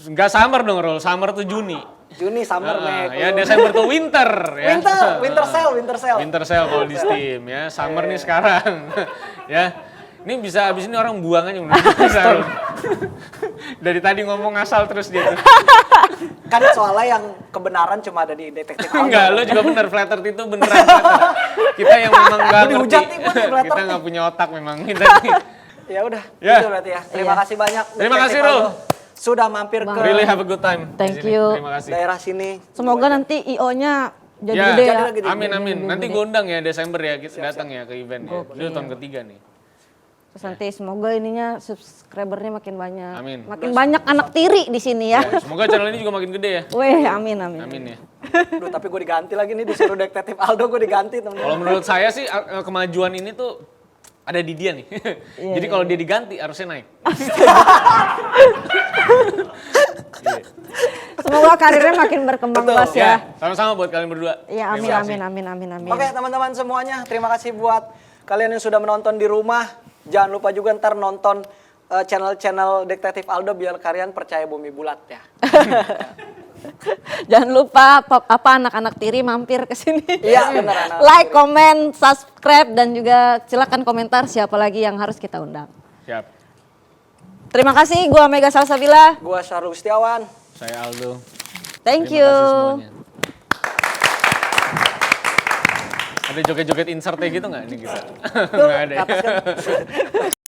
Enggak summer dong, Rul. Summer tuh Juni. Juni summer Mei. Ya Desember tuh winter ya. Winter sale. Winter sale kalau di Steam ya. Summer nih sekarang. Ya. Ini bisa abis ini orang buang aja menurut bisa, Rul. Dari tadi ngomong asal terus dia tuh. Kan soalnya yang kebenaran cuma ada di detektif Aldo. Enggak, lu juga bener, Flatter itu beneran. Flatter. Kita yang memang nggak ngerti. Dihujat nih gua nih, Flatter Kita nih. nggak punya otak memang. Kita nih. Ya udah, Ya. itu berarti ya. Terima Iya. kasih banyak. Terima kasih, Detektif Rul. Aldo. Sudah mampir ke Really have a good time. di Thank sini. you. Terima kasih. daerah sini. Semoga nanti IO-nya jadi Ya, gede ya. jadi gede. amin amin. Nanti gue undang ya Desember ya, kita datang ya ke event ya. Itu tahun ketiga nih. Terus nanti semoga ininya subscribernya makin banyak. Amin. Makin banyak anak tiri di sini ya. Ya, semoga channel ini juga makin gede ya. Weh, amin amin. Amin ya. Duh, tapi gue diganti lagi nih disuruh detektif Aldo gue diganti teman-teman. Kalau menurut saya sih kemajuan ini tuh ada di dia nih. Jadi kalau dia diganti harusnya naik. Semoga karirnya makin berkembang Betul. luas ya. Ya, sama-sama buat kalian berdua. Ya amin Terima kasih. amin amin amin amin. Oke teman-teman semuanya, terima kasih buat kalian yang sudah menonton di rumah. Jangan lupa juga ntar nonton channel Detektif Aldo biar kalian percaya bumi bulat ya. Jangan lupa anak-anak tiri mampir ke sini. Iya, benar, anak-anak Like, tiri. komen, subscribe dan juga silakan komentar siapa lagi yang harus kita undang. Siap. Terima kasih, gua Mega Salsabila. Gua Syahrul Setiawan. Saya Aldo. Thank Terima you. kasih semuanya. Ada joget-joget insertnya gitu nggak nih kita? Nggak ada ya. Ke atas kan.